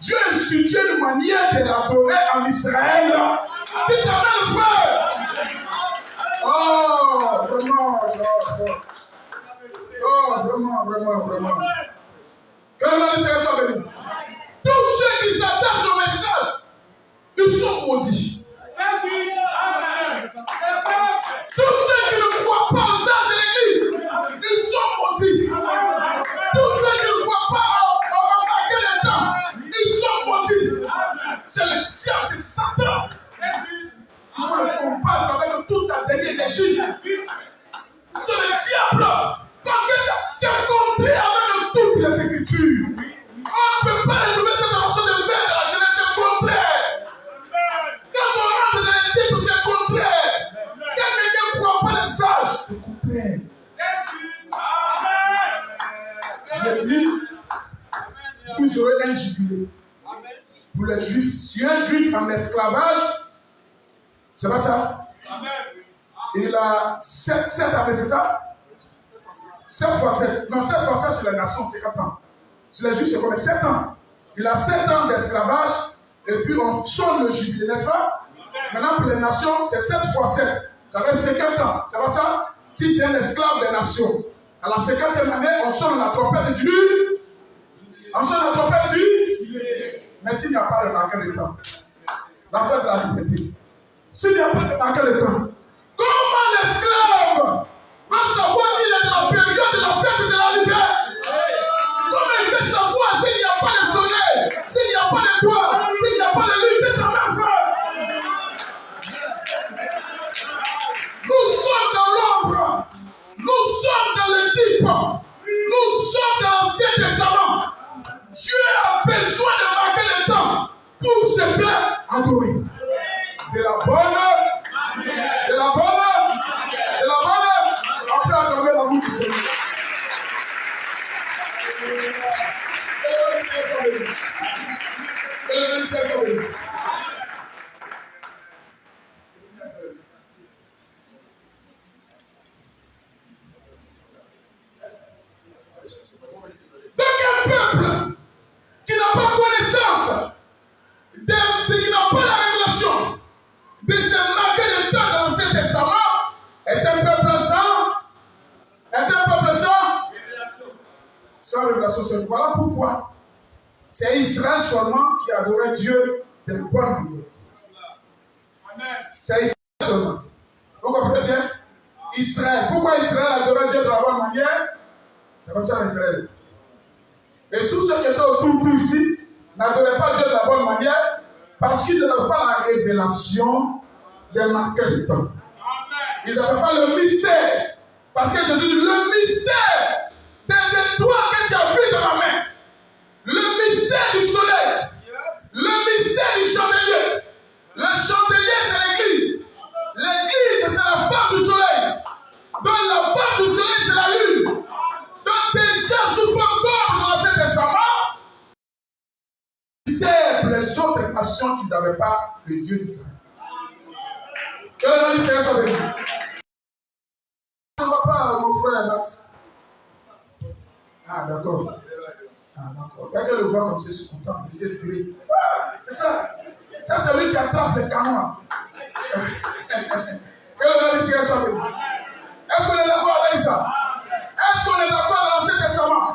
Dieu institue une manière de l'adorer en Israël. Dites amen, frère. Oh, Oh, vraiment, vraiment, vraiment. Que le nom du Seigneur soit béni. Tous ceux qui s'attachent au message, ils sont maudits. Tous ceux qui ne croient pas aux âges de l'Église, ils sont maudits. Tous ceux qui ne croient pas au marqué des temps, ils sont maudits. C'est le diable, c'est Satan. Il faut le combattre avec toute ta dernière énergie. C'est le diable. Parce que c'est contraire avec toutes les Écritures. On ne peut pas retrouver cette façon de faire de la jeunesse, c'est contraire. Quand on rentre dans les types, c'est contraire. Quand quelqu'un ne croit pas les sages, c'est contraire. J'ai dit, vous aurez un jubilé. Pour les juifs, si un juif en esclavage, c'est pas ça? Il a 7 années, c'est ça? 7 fois 7. Non, 7 fois 7 chez les nations, c'est 4 ans. Chez les juifs, c'est combien? 7 ans. Il a 7 ans d'esclavage, et puis on sonne le jubilé, n'est-ce pas? Maintenant, pour les nations, c'est 7 fois 7. Ça fait 50 ans. C'est pas ça? Si c'est un esclave des nations. À la 50e année, on sonne la trompette du. On sonne la trompette du. Mais s'il n'y a pas de marqueur de temps, la fête de la liberté. S'il n'y a pas de marqueur de temps, comment l'esclave va savoir qu'il est dans la période de la fête de la liberté? Comment il peut savoir s'il n'y a pas de soleil, s'il n'y a pas de toit, s'il n'y a pas de lune de ta main? Nous sommes dans l'ombre, nous sommes dans le type, nous sommes dans l'Ancien Testament. Dieu a besoin de marquer le temps pour se faire adorer. De la bonne, de la bonne, de la bonne, on peut adorer la bouche du Seigneur. Donc un peuple qui n'a pas connaissance, qui n'a pas la révélation de se marquer le temps dans l'Ancien Testament, est un peuple sans révélation. Voilà pourquoi c'est Israël seulement qui adorait Dieu de la bonne manière. C'est Israël seulement. Vous comprenez bien? Israël. Pourquoi Israël adorait Dieu de la bonne manière? C'est comme ça Israël. Et tous ceux qui étaient autour ici n'adoraient pas Dieu de la bonne manière parce qu'ils n'avaient pas la révélation des marqueurs du temps. Ils n'avaient pas le mystère. Parce que Jésus dit, le mystère des étoiles que tu as vues dans ma main, le mystère du soleil, le mystère du chandelier. Le chandelier, c'est l'église. L'église, c'est la femme du soleil. Donc la femme du soleil, c'est la lune. Donc déjà, sous forme d'ombre dans l'Ancien Testament, mystère pour les autres nations qui n'avaient pas le Dieu d'Israël. Que le nom du Seigneur soit béni. Je ne vois pas mon frère Max. Ah, d'accord. Ah, d'accord. Quand je le vois comme ça, je suis content. Je suis inspiré. Ah, c'est ça. Ça, c'est lui qui attrape les canons. Que le nom du Seigneur soit béni. Est-ce qu'on est d'accord avec ça? Est-ce qu'on est d'accord dans l'Ancien Testament?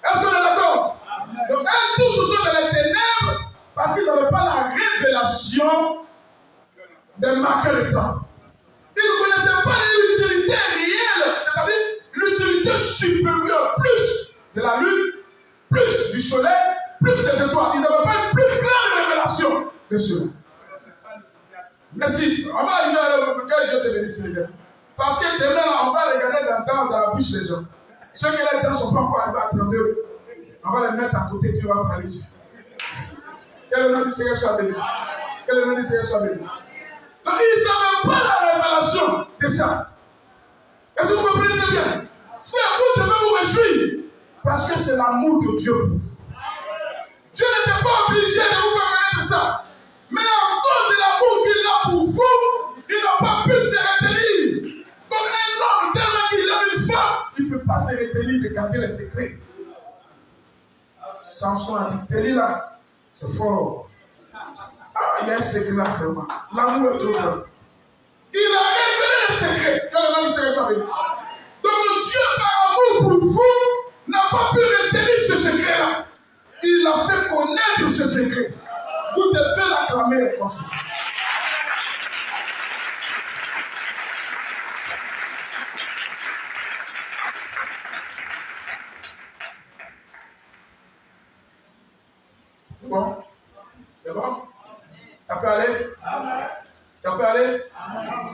Est-ce qu'on est d'accord? Donc, tous se sont dans les ténèbres parce qu'ils n'avaient pas la révélation de marquer le temps. Ils ne connaissaient pas l'utilité réelle, c'est-à-dire l'utilité supérieure, plus de la lune, plus du soleil, plus des étoiles. Ils n'avaient pas une plus grande révélation de cela. Merci. On va arriver à lequel Dieu te bénisse, Seigneur. Parce que demain, on va regarder dans la bouche des gens. Ceux qui les dents ne sont pas encore arrivés à 32, on va les mettre à côté, puis on va parler. Que le nom du Seigneur soit béni. Que le nom du Seigneur soit béni. Donc, ils n'avaient pas la révélation de ça. Est-ce que vous comprenez très bien? Frère, vous devez vous réjouir. Parce que c'est l'amour de Dieu pour vous. Dieu n'était pas obligé de vous faire connaître ça. Mais à cause de l'amour qu'il a pour vous, il n'a pas pu se retenir. Comme un homme, tellement qu'il aime une femme, il ne peut pas se retenir de garder les secrets. Samson a dit, Delilah, c'est fort. Ah, il y a un secret là, vraiment. L'amour est trop fort. Il a révélé le secret. Que le nom du Seigneur soit béni. pour vous, n'a pas pu retenir ce secret-là. Il a fait connaître ce secret. Vous devez l'acclamer comme ceci. C'est bon? C'est bon? Ça peut aller? Amen. Ça peut aller? Amen.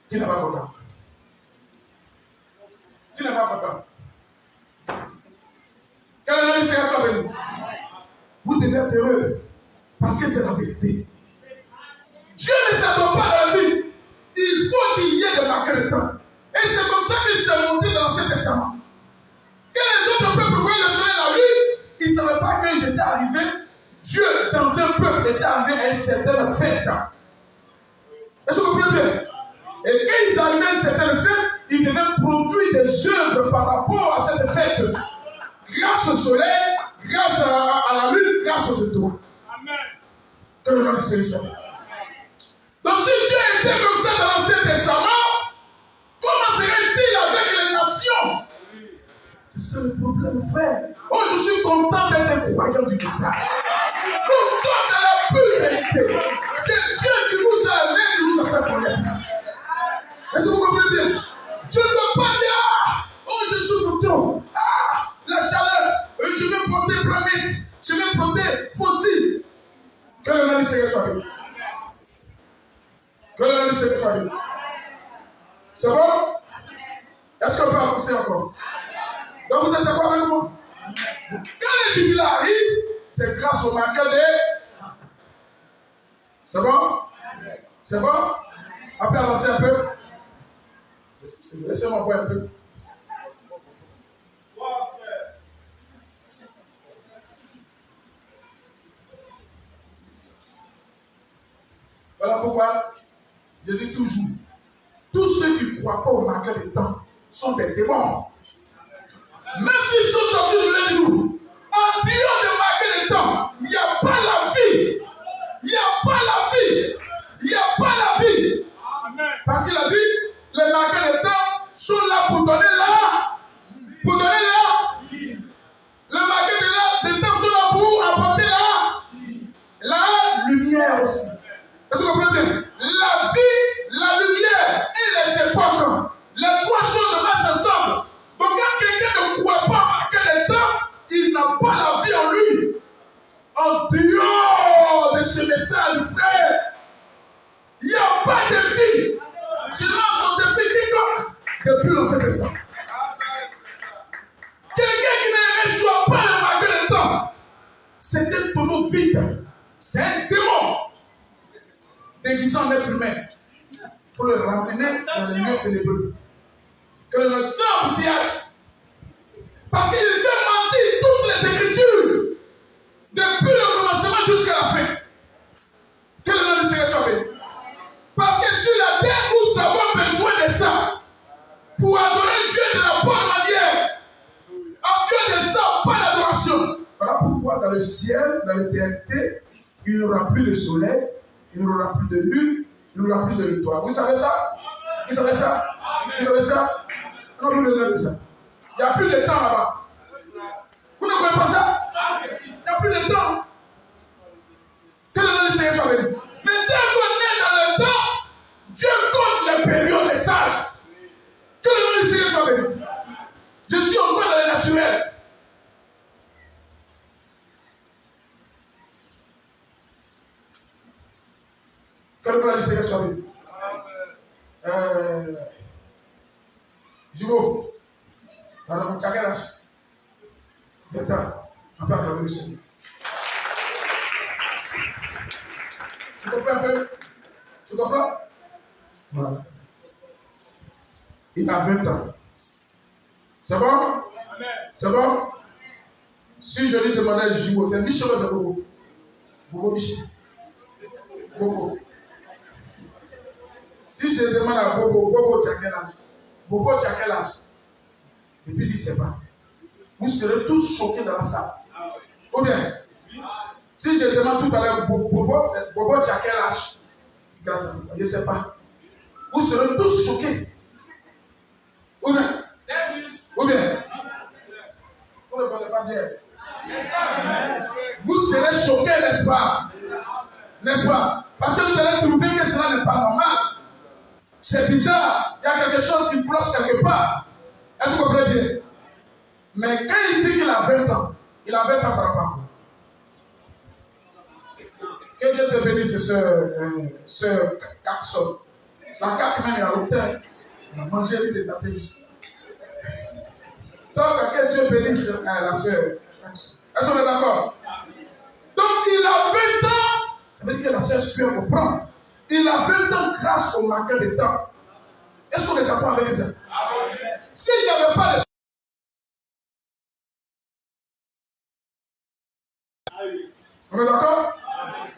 Qui n'est pas content? Qui n'est pas content? Quel est le Seigneur soit béni? Vous devez être heureux parce que c'est la vérité. Dieu ne s'attend pas à la vie. Il faut qu'il y ait des marqueurs de temps. Et c'est comme ça qu'il s'est montré dans l'Ancien Testament. Quand les autres peuples voyaient le soleil et la lune, ils ne savaient pas qu'ils étaient arrivés. Dieu, dans un peuple, était arrivé à une certaine fête. Est-ce que vous comprenez bien? Et quand ils arrivaient à une certaine fête, ils devaient produire des œuvres par rapport à cette fête. Grâce au soleil, grâce à la lune, grâce aux étoiles. Amen. Que le nom du Seigneur soit béni. Donc si Dieu était comme ça dans l'Ancien Testament, comment serait-il avec les nations? C'est ça le problème, frère. Oh, je suis content d'être un croyant du message. Nous sommes dans la pure vérité. C'est Dieu qui nous a aimés, qui nous a fait connaître. Est-ce que vous comprenez bien? Je ne dois pas dire, oh, je souffre trop. Ah, la chaleur, je vais porter promesse, je vais porter fossile. Que le nom du Seigneur soit béni. Que le nom du Seigneur soit béni. C'est bon? Est-ce qu'on peut avancer encore? Donc vous êtes d'accord avec moi? Quand le jubilé arrive, c'est grâce au marqueur de... C'est bon? C'est bon? On peut avancer un peu? Laissez-moi voir un peu. Voilà pourquoi je dis toujours, tous ceux qui ne croient pas au marqueur de temps sont des démons. Même s'ils sont sortis de nous, en disant de marquer le temps, il n'y a pas la vie. Il n'y a pas la vie. Il n'y a pas la vie. Amen. Parce qu'il a dit, les marqueurs de temps sont là pour donner là. Pour donner là. Les marqueurs de temps sont là pour apporter là. La lumière aussi. Est-ce que vous comprenez bien? La vie, la lumière et les époques. Les trois choses marchent ensemble. Donc quand quelqu'un ne croit pas à quel temps, il n'a pas la vie en lui. En dehors de ce message, frère, il n'y a pas de vie. Je lance mon défi quiconque depuis l'Ancien Testament. Quelqu'un qui ne reçoit pas le marqueur de temps, c'est un tonneau vide. C'est un démon déguisé en être humain. Il faut le ramener dans le lieu ténébreux. Que le sang embouteillage. Parce qu'il fait mentir toutes les Écritures. Depuis le commencement jusqu'à la fin. Que le nom du Seigneur soit béni. Parce que sur la terre, nous avons besoin de ça. Pour adorer Dieu de la bonne manière. En Dieu de ça, pas d'adoration. Voilà pourquoi dans le ciel, dans l'éternité, il n'y aura plus de soleil, il n'y aura plus de lune, il n'y aura plus de étoiles. Vous savez ça? Vous savez ça? Vous savez ça? On n'a plus besoin de ça. Il n'y a plus de temps là-bas. Vous ne comprenez pas ça? Il n'y a plus de temps. Que le nom du Seigneur soit béni. Mais dès qu'on est dans le temps, Dieu compte les périodes, les sages. Que le nom du Seigneur soit béni. Je suis encore dans le naturel. Que le nom du Seigneur soit béni. Jumeau, alors tu as quel âge? 20 ans. On peut acclamer le Seigneur. Tu comprends un peu? Tu comprends? Voilà. Il a 20 ans. C'est bon? C'est bon? Si je lui demandais Jumeau, c'est Michel ou c'est Bobo? Bobo Michel. Bobo. Si je demande à Bobo, Bobo, tu as quel âge? Bobo, tu as quel âge? Et puis il ne sait pas. Vous serez tous choqués dans la salle. Ou bien, si je demande tout à l'heure, Bobo, tu as quel âge? Je ne sais pas. vous serez tous choqués. Ou bien, vous ne parlez pas bien. Vous serez choqués, n'est-ce pas? N'est-ce pas? Parce que vous allez trouver que cela n'est pas normal. C'est bizarre. Il y a quelque chose qui cloche quelque part. Est-ce que vous comprenez bien? Mais quand il dit qu'il a 20 ans, il a 20 ans par rapport. Que Dieu te bénisse, ce Caxon. La caque même, il y a longtemps. On a mangé des tapés juste. Donc, que Dieu bénisse la sœur. Est-ce qu'on est d'accord? Donc, il a 20 ans. Ça veut dire que la sœur suit à comprendre. Il a 20 ans grâce au marqueur de temps. Est-ce qu'on est d'accord avec ça? S'il n'y avait pas de... On est d'accord?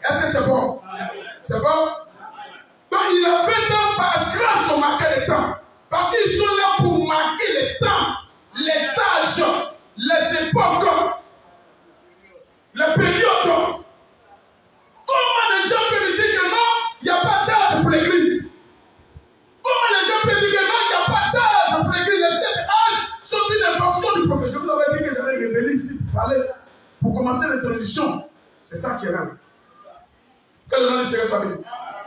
Est-ce que c'est bon? C'est bon? Donc, il a 20 ans grâce au marqueur de temps. Parce qu'ils sont là pour marquer le temps, les âges, les époques, les périodes. Comment les gens peuvent dire que non, il n'y a pas d'âge pour l'église? Comment les gens peuvent dire que non, il n'y a pas d'âge pour l'église? Les 7 âges sont une invention du prophète. Je vous avais dit que j'allais révéler ici pour parler, pour commencer l'introduction. C'est ça qui est là. Que le nom du Seigneur soit béni.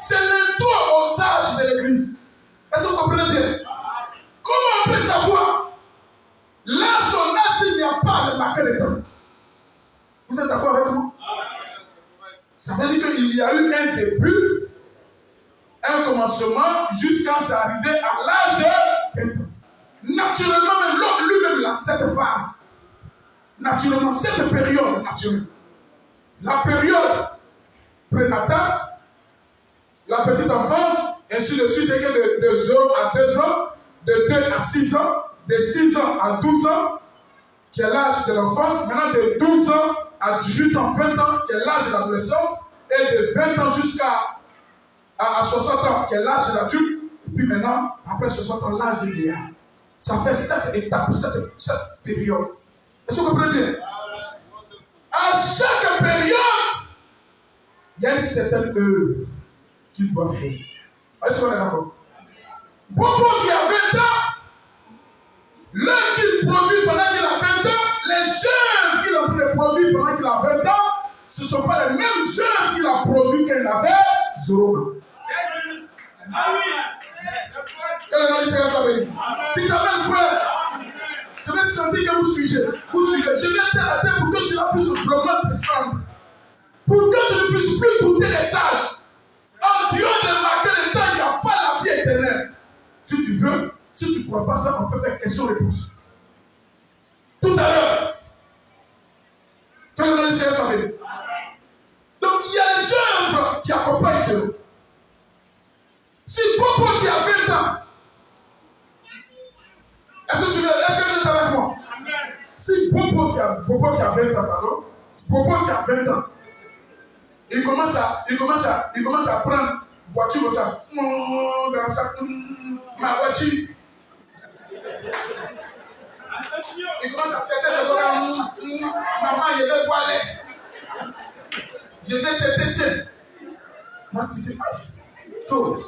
C'est l'intro aux âges de l'église. Est-ce que vous comprenez bien? Comment on peut savoir l'âge qu'on a s'il n'y a pas de marqueur de temps? Vous êtes d'accord avec moi? Ça veut dire qu'il y a eu un début, un commencement, jusqu'à s'arriver à l'âge de 20 ans. Naturellement, même l'homme lui-même, là, cette phase, naturellement, cette période naturelle, la période prénatale, la petite enfance, ainsi de suite, c'est que de 0 à 2 ans, de 2 à 6 ans, de 6 ans à 12 ans, qui est l'âge de l'enfance, maintenant de 12 ans à 18 ans, 20 ans, qui est l'âge de l'adolescence, et de 20 ans jusqu'à 60 ans, qui est l'âge de l'adulte, et puis maintenant, après 60 ans, l'âge de vieillard. Ça fait 7 étapes, 7 périodes. Est-ce que vous comprenez bien? À chaque période, il y a une certaine œuvre qu'il doit faire. Est-ce qu'on est d'accord? Bobo qui a 20 ans, l'œuvre qu'il produit pendant qu'il a 20 ans, les œuvres qu'il a produit pendant qu'il a 20 ans, ce ne sont pas les mêmes œuvres qu'il a produit quand il avait 0 ans. Que le nom du Seigneur soit béni. Si ta belle frère, je vais sentir que vous suivez. Je vais t'aider pour que tu ne puisses vraiment descendre. Pour que tu ne puisses plus goûter les sages. En dehors de marquer le temps, il n'y a pas la vie éternelle. Si tu veux, si tu ne crois pas ça, on peut faire question-réponse. Tout à l'heure. Que le nom du Seigneur soit béni. Donc, il y a les œuvres qui accompagnent cela. Si Popo qui a 20 ans, est-ce que vous êtes avec moi? Si Popo qui a 20 ans, pardon, Popo qui a 20 ans, il commence à prendre voiture comme ça. Dans sa, ma voiture. Il commence à péter le corps. Maman, je vais boire l'air. Je vais te tester. Moi, tu dis, tout.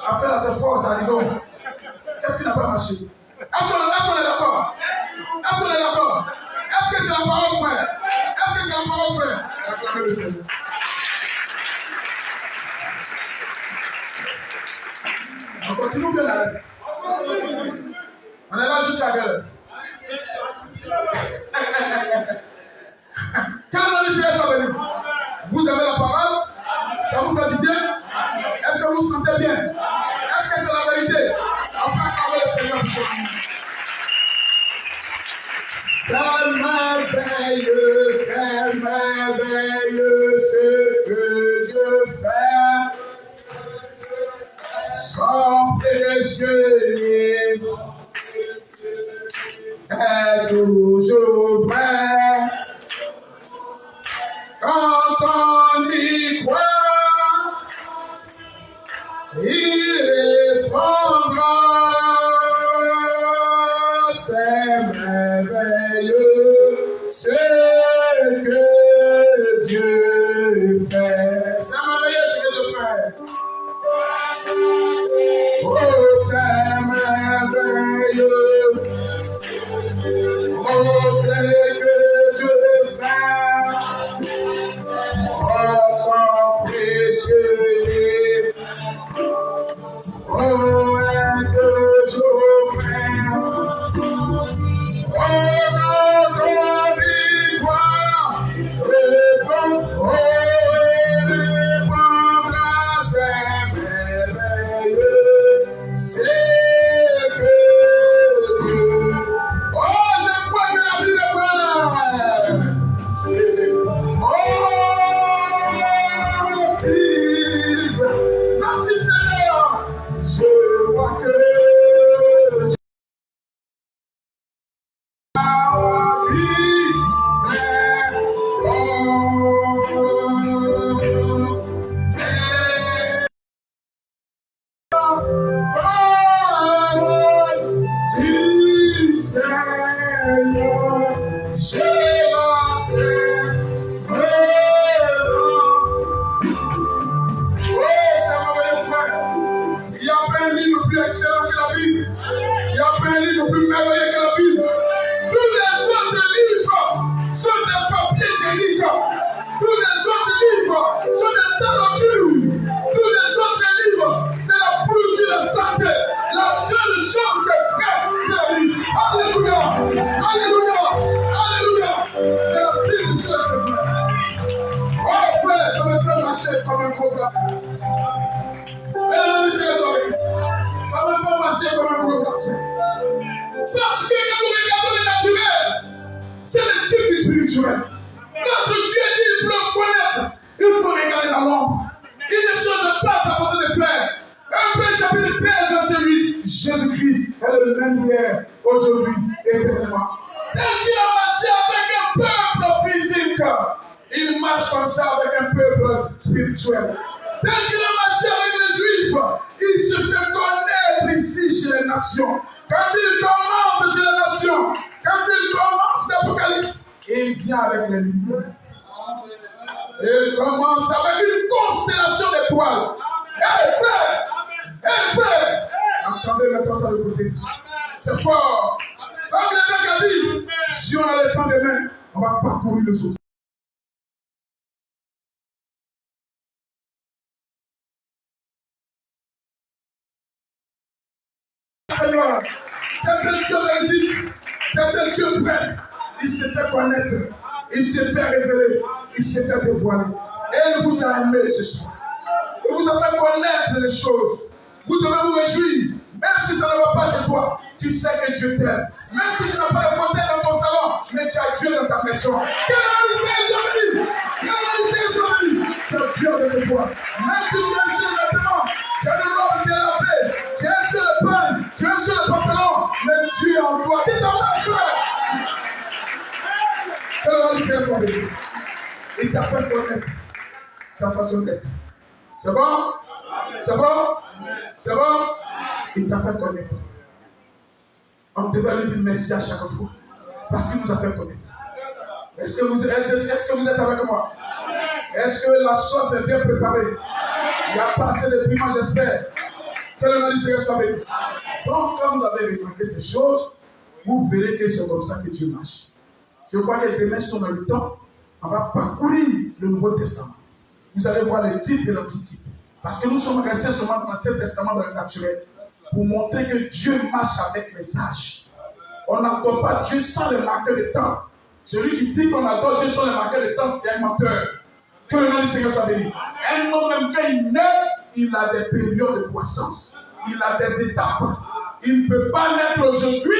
Après la force, ça dit donc. Qu'est-ce qui n'a pas marché? Est-ce qu'on est d'accord? Est-ce qu'on est d'accord? Est-ce que c'est la parole, frère? Est-ce que c'est la parole, frère? On continue bien la lettre. On est là jusqu'à quelle heure? Quel nom du Seigneur soit béni? Vous avez la parole? Ça vous fait du bien? Est-ce que vous vous sentez bien? Est-ce que c'est la vérité? Enfin, acclamez le Seigneur. C'est merveilleux ce que Dieu fait. Son précieux est toujours vrai. Quand on y croit, il répondra. C'est merveilleux ce que Dieu fait. C'est merveilleux ce que Dieu fait. spirituel. Notre Dieu dit, pour le connaître, il faut regarder la lampe. Il ne change pas sa façon de faire. Hébreux chapitre 13, verset 8. Jésus-Christ est le même hier, aujourd'hui et éternellement. Tel qu'il a marché avec un peuple physique, il marche comme ça avec un peuple spirituel. Tel qu'il a marché avec les Juifs, il se fait connaître ici chez les nations. Quand il commence chez les nations, quand il commence l'Apocalypse, il vient avec les lumières. Il commence avec une constellation d'étoiles. Frère, entendez maintenant ça de côté. C'est fort. Comme l'évêque a dit, si on a le temps demain, on va parcourir le autres. Seigneur, c'est un Dieu véridique, c'est un Dieu vrai. Il s'est fait connaître, il s'est fait révéler, il s'est fait dévoiler. Et il vous a aimé ce soir. Il vous a fait connaître les choses. Vous devez vous réjouir. Même si ça ne va pas chez toi, tu sais que Dieu t'aime. Même si tu n'as pas de fauteuil dans ton salon, mais tu as Dieu dans ta maison. Quelle est c'est Dieu de toi. Même si tu es sur le vêtement, tu as le droit de délaver. Tu es sur le pain, tu es sur le pantalon, mais Dieu est en toi. Dis dans ta frère. Il t'a fait connaître sa façon d'être. C'est bon? C'est bon? C'est bon? Il t'a fait connaître. On devait lui dire merci à chaque fois. Parce qu'il nous a fait connaître. Est-ce que vous êtes avec moi? Est-ce que la sauce est bien préparée? Il n'y a pas assez de piment, j'espère. Que le nom du Seigneur soit béni. Donc, quand vous avez remarqué ces choses, vous verrez que c'est comme ça que Dieu marche. Je crois que demain, si on a le temps, on va parcourir le Nouveau Testament. Vous allez voir les types et l'antitype. Parce que nous sommes restés seulement dans l'Ancien Testament dans le naturel pour montrer que Dieu marche avec les âges. On n'adore pas Dieu sans les marqueurs de temps. Celui qui dit qu'on adore Dieu sans les marqueurs de temps, c'est un menteur. Que le nom du Seigneur soit béni. Un homme, même quand il naît, il a des périodes de croissance. Il a des étapes. Il ne peut pas naître aujourd'hui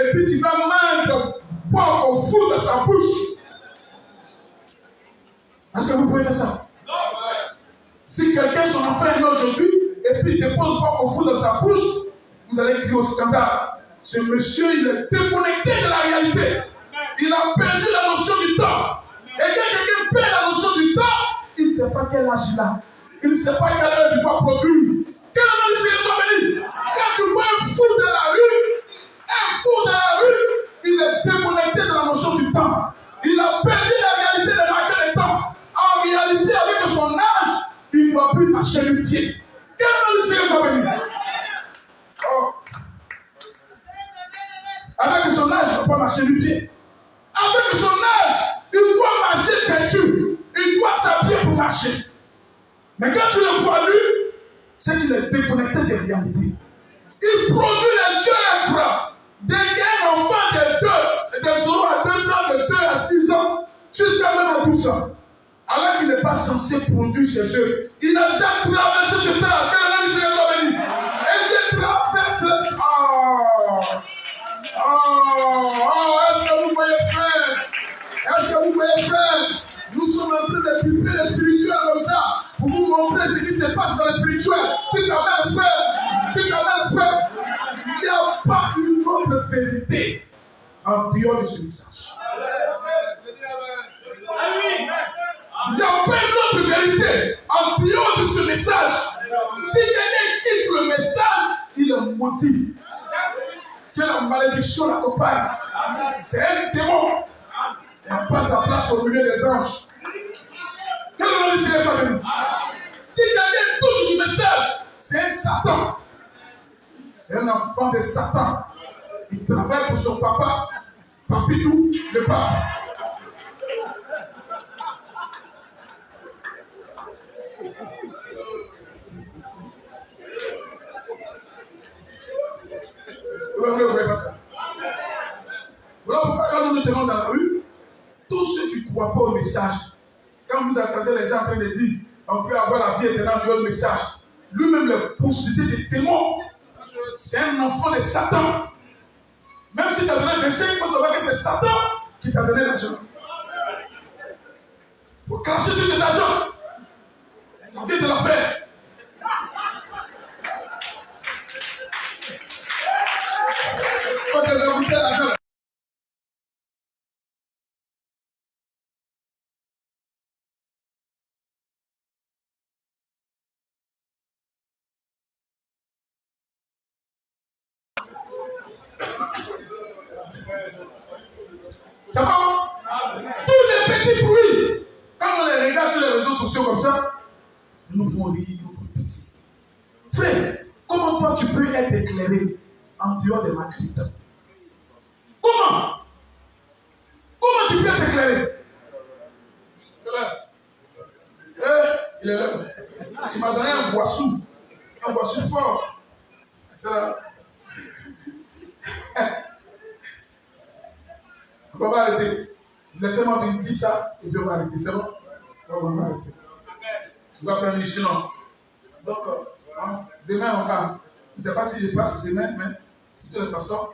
et puis tu vas mettre boire au fou de sa bouche. Est-ce que vous pouvez faire ça? Si quelqu'un, son enfant est né aujourd'hui, et puis il dépose pas au fou de sa bouche, vous allez crier au scandale. Ce monsieur, il est déconnecté de la réalité. Il a perdu la notion du temps. Et quand quelqu'un perd la notion du temps, il ne sait pas quel âge il a. Il ne sait pas quelle heure il va produire. Quel nom du Seigneur soit béni. Quand tu vois un fou dans la rue, il est déconnecté de la notion du temps. Il a perdu la réalité de marquer le temps. En réalité, avec son âge, il ne doit plus marcher le pied. Quel nom du Seigneur soit béni. Oh. Avec son âge, il ne doit pas marcher du pied. Avec son âge, il doit marcher têtu. Il doit s'habiller pour marcher. Mais quand tu le vois lui, c'est qu'il est déconnecté des réalités. Il produit les œuvres dès qu'un enfant de 0 à 2 ans, de 2 à 6 ans, jusqu'à même à 12 ans. Alors qu'il n'est pas censé produire ses œuvres. Il n'a jamais traversé ce âge. Que le nom du Seigneur soit béni. Et il traverse le... est-ce que vous voyez frère? Est-ce que vous voyez frère? Nous sommes en train de piper le spirituel comme ça pour vous montrer ce qui se passe dans le spirituel. Tu t'amènes frère. Tu t'amènes frère. Il n'y a pas une autre vérité en dehors de ce message. Il n'y a pas une autre vérité en dehors de ce message. Si quelqu'un quitte le message, il est maudit. Que la malédiction l'accompagne. C'est un démon. Il n'a pas sa place au milieu des anges. Que le nom du Seigneur soit béni. Si quelqu'un touche du message, c'est un Satan. C'est un enfant de Satan. Il travaille pour son papa, Papitou, le pape. Voilà pourquoi quand nous nous tenons dans la rue, tous ceux qui ne croient pas au message, quand vous entendez les gens en train de dire on peut avoir la vie éternelle du message, lui-même le possédé des démons, c'est un enfant de Satan. Même si tu as donné des signes, il faut savoir que c'est Satan qui t'a donné l'argent. Pour cracher sur cet argent. Ça vient de la faire. Quand tu as goûté l'argent. Ça va? Tous les petits bruits, quand on les regarde sur les réseaux sociaux comme ça, nous font rire, nous font pitié. Frère, comment toi tu peux être éclairé en dehors des marqueurs? Comment? Comment tu peux être éclairé? Il est là. Tu m'as donné un boisson fort. C'est là. On va arrêter. Laissez-moi te dire ça et puis on va arrêter. C'est bon? On va arrêter. On va faire une mission. Donc, demain on va. Je ne sais pas si je passe demain, mais de toute façon,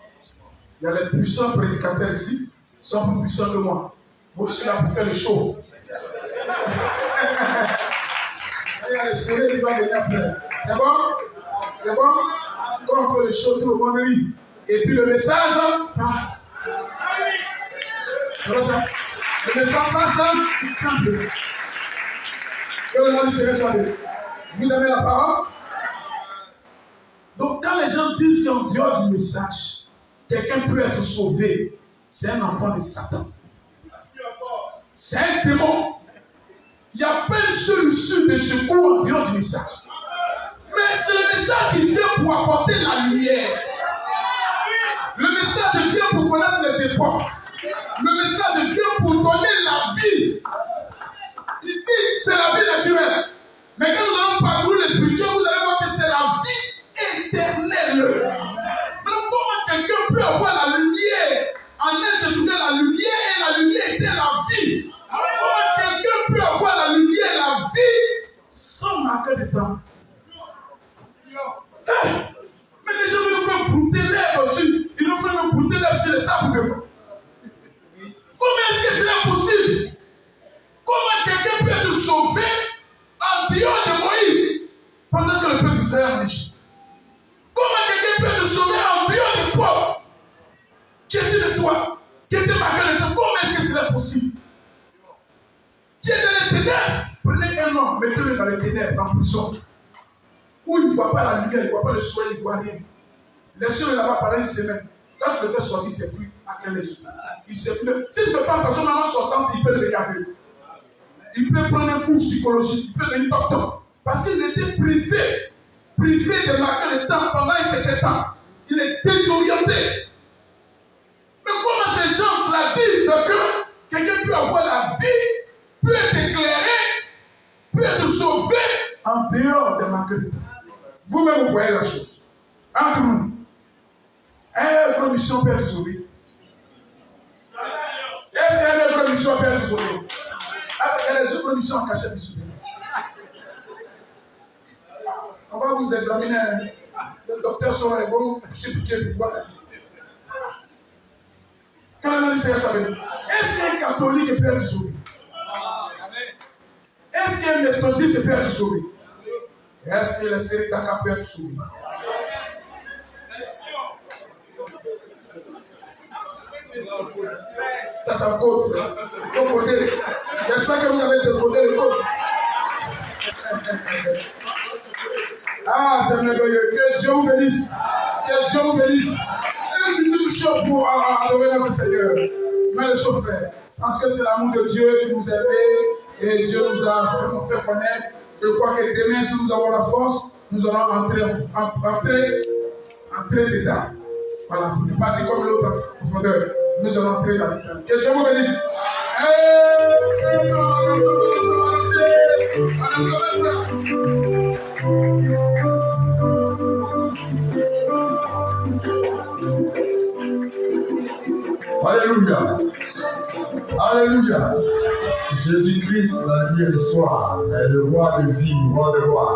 il y a les puissants prédicateurs ici, qui sont plus puissants que moi. Moi, je suis là pour faire le show. Il y a le soleil qui va venir après. C'est bon? C'est bon? Quand on fait le show, tout le monde rit. Et puis le message passe. Le message passe simple. Que le nom du Seigneur soit béni. Vous avez la parole? Donc quand les gens disent qu'en dehors du message, quelqu'un peut être sauvé, c'est un enfant de Satan. C'est un démon. Il n'y a pas une seule issue de secours en dehors du message. Mais c'est le message qui vient pour apporter la lumière. Le message vient pour connaître les époques. Le message vient pour donner la vie. Ici, c'est la vie naturelle. Mais quand nous allons parcourir le spirituel, vous allez voir que c'est la vie éternelle. Donc, comment quelqu'un peut avoir la lumière? En elle se trouvait la lumière et la lumière était la vie. Comment quelqu'un peut avoir la lumière et la vie sans marquer de temps? Mais les gens nous font brouter l'air aussi. Ils nous font brouter l'air sur les sables. Comment est-ce que c'est possible? Comment quelqu'un peut être sauvé en dehors de Moïse pendant que le peuple d'Israël est en Égypte? Comment quelqu'un peut être sauvé en dehors du peuple qui était de toi, qui était marqué de toi? Comment est-ce que c'est possible? Tu es dans les ténèbres. Prenez un homme, mettez-le dans les ténèbres, en prison, où il ne voit pas la lumière, il ne voit pas le soleil, il ne voit rien. Laissez-le là-bas pendant une semaine. Quand tu le fais sortir, c'est plus à quel âge. Il sait plus. S'il ne peut pas, personne en sortant, il peut le regarder. Il peut prendre un cours psychologique, il peut devenir docteur. Parce qu'il était privé de marquer le temps pendant un certain temps. Il est désorienté. Mais comment ces gens-là disent que quelqu'un peut avoir la vie, peut être éclairé, peut être sauvé en dehors de marquer le temps? Vous-même, vous voyez la chose. Entre nous, votre mission peut être sauvée. Est-ce qu'il y a une autre mission peut être sauvée? Il y a les autres missions en cachette ici. On va vous examiner. Le docteur sera bon, piquer, voir. Quand le nom du Seigneur soit béni. Est-ce qu'un catholique peut être sauvé? Est-ce qu'un méthodiste peut être sauvé? Est-ce que le Sérédaka peut être sauvé? Ça me code. J'espère que vous avez décodé le code. Ah, c'est merveilleux. Que Dieu vous bénisse. Que Dieu vous bénisse. Et une deuxième chose pour adorer notre Seigneur. Mais le chauffeur, parce que c'est l'amour de Dieu qui nous a aidés et Dieu nous a vraiment fait connaître. Je crois que demain, si nous avons la force, nous allons entrer dedans. Voilà, ne pas dire comme l'autre profondeur. Nous allons entrer dans le temps. Que Dieu vous bénisse. Alléluia. Alléluia. Jésus-Christ, la lumière du soir, est le roi de vie, le roi de roi.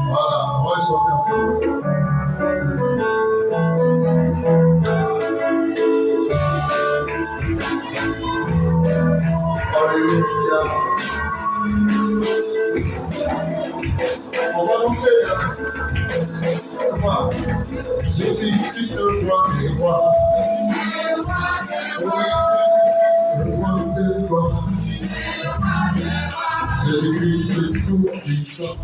Voilà, on va le chanter ensemble. Alléluia. Jésus-Christ, le roi des rois. Oui, Jésus-Christ, le roi des rois. Jésus-Christ, le tout-puissant.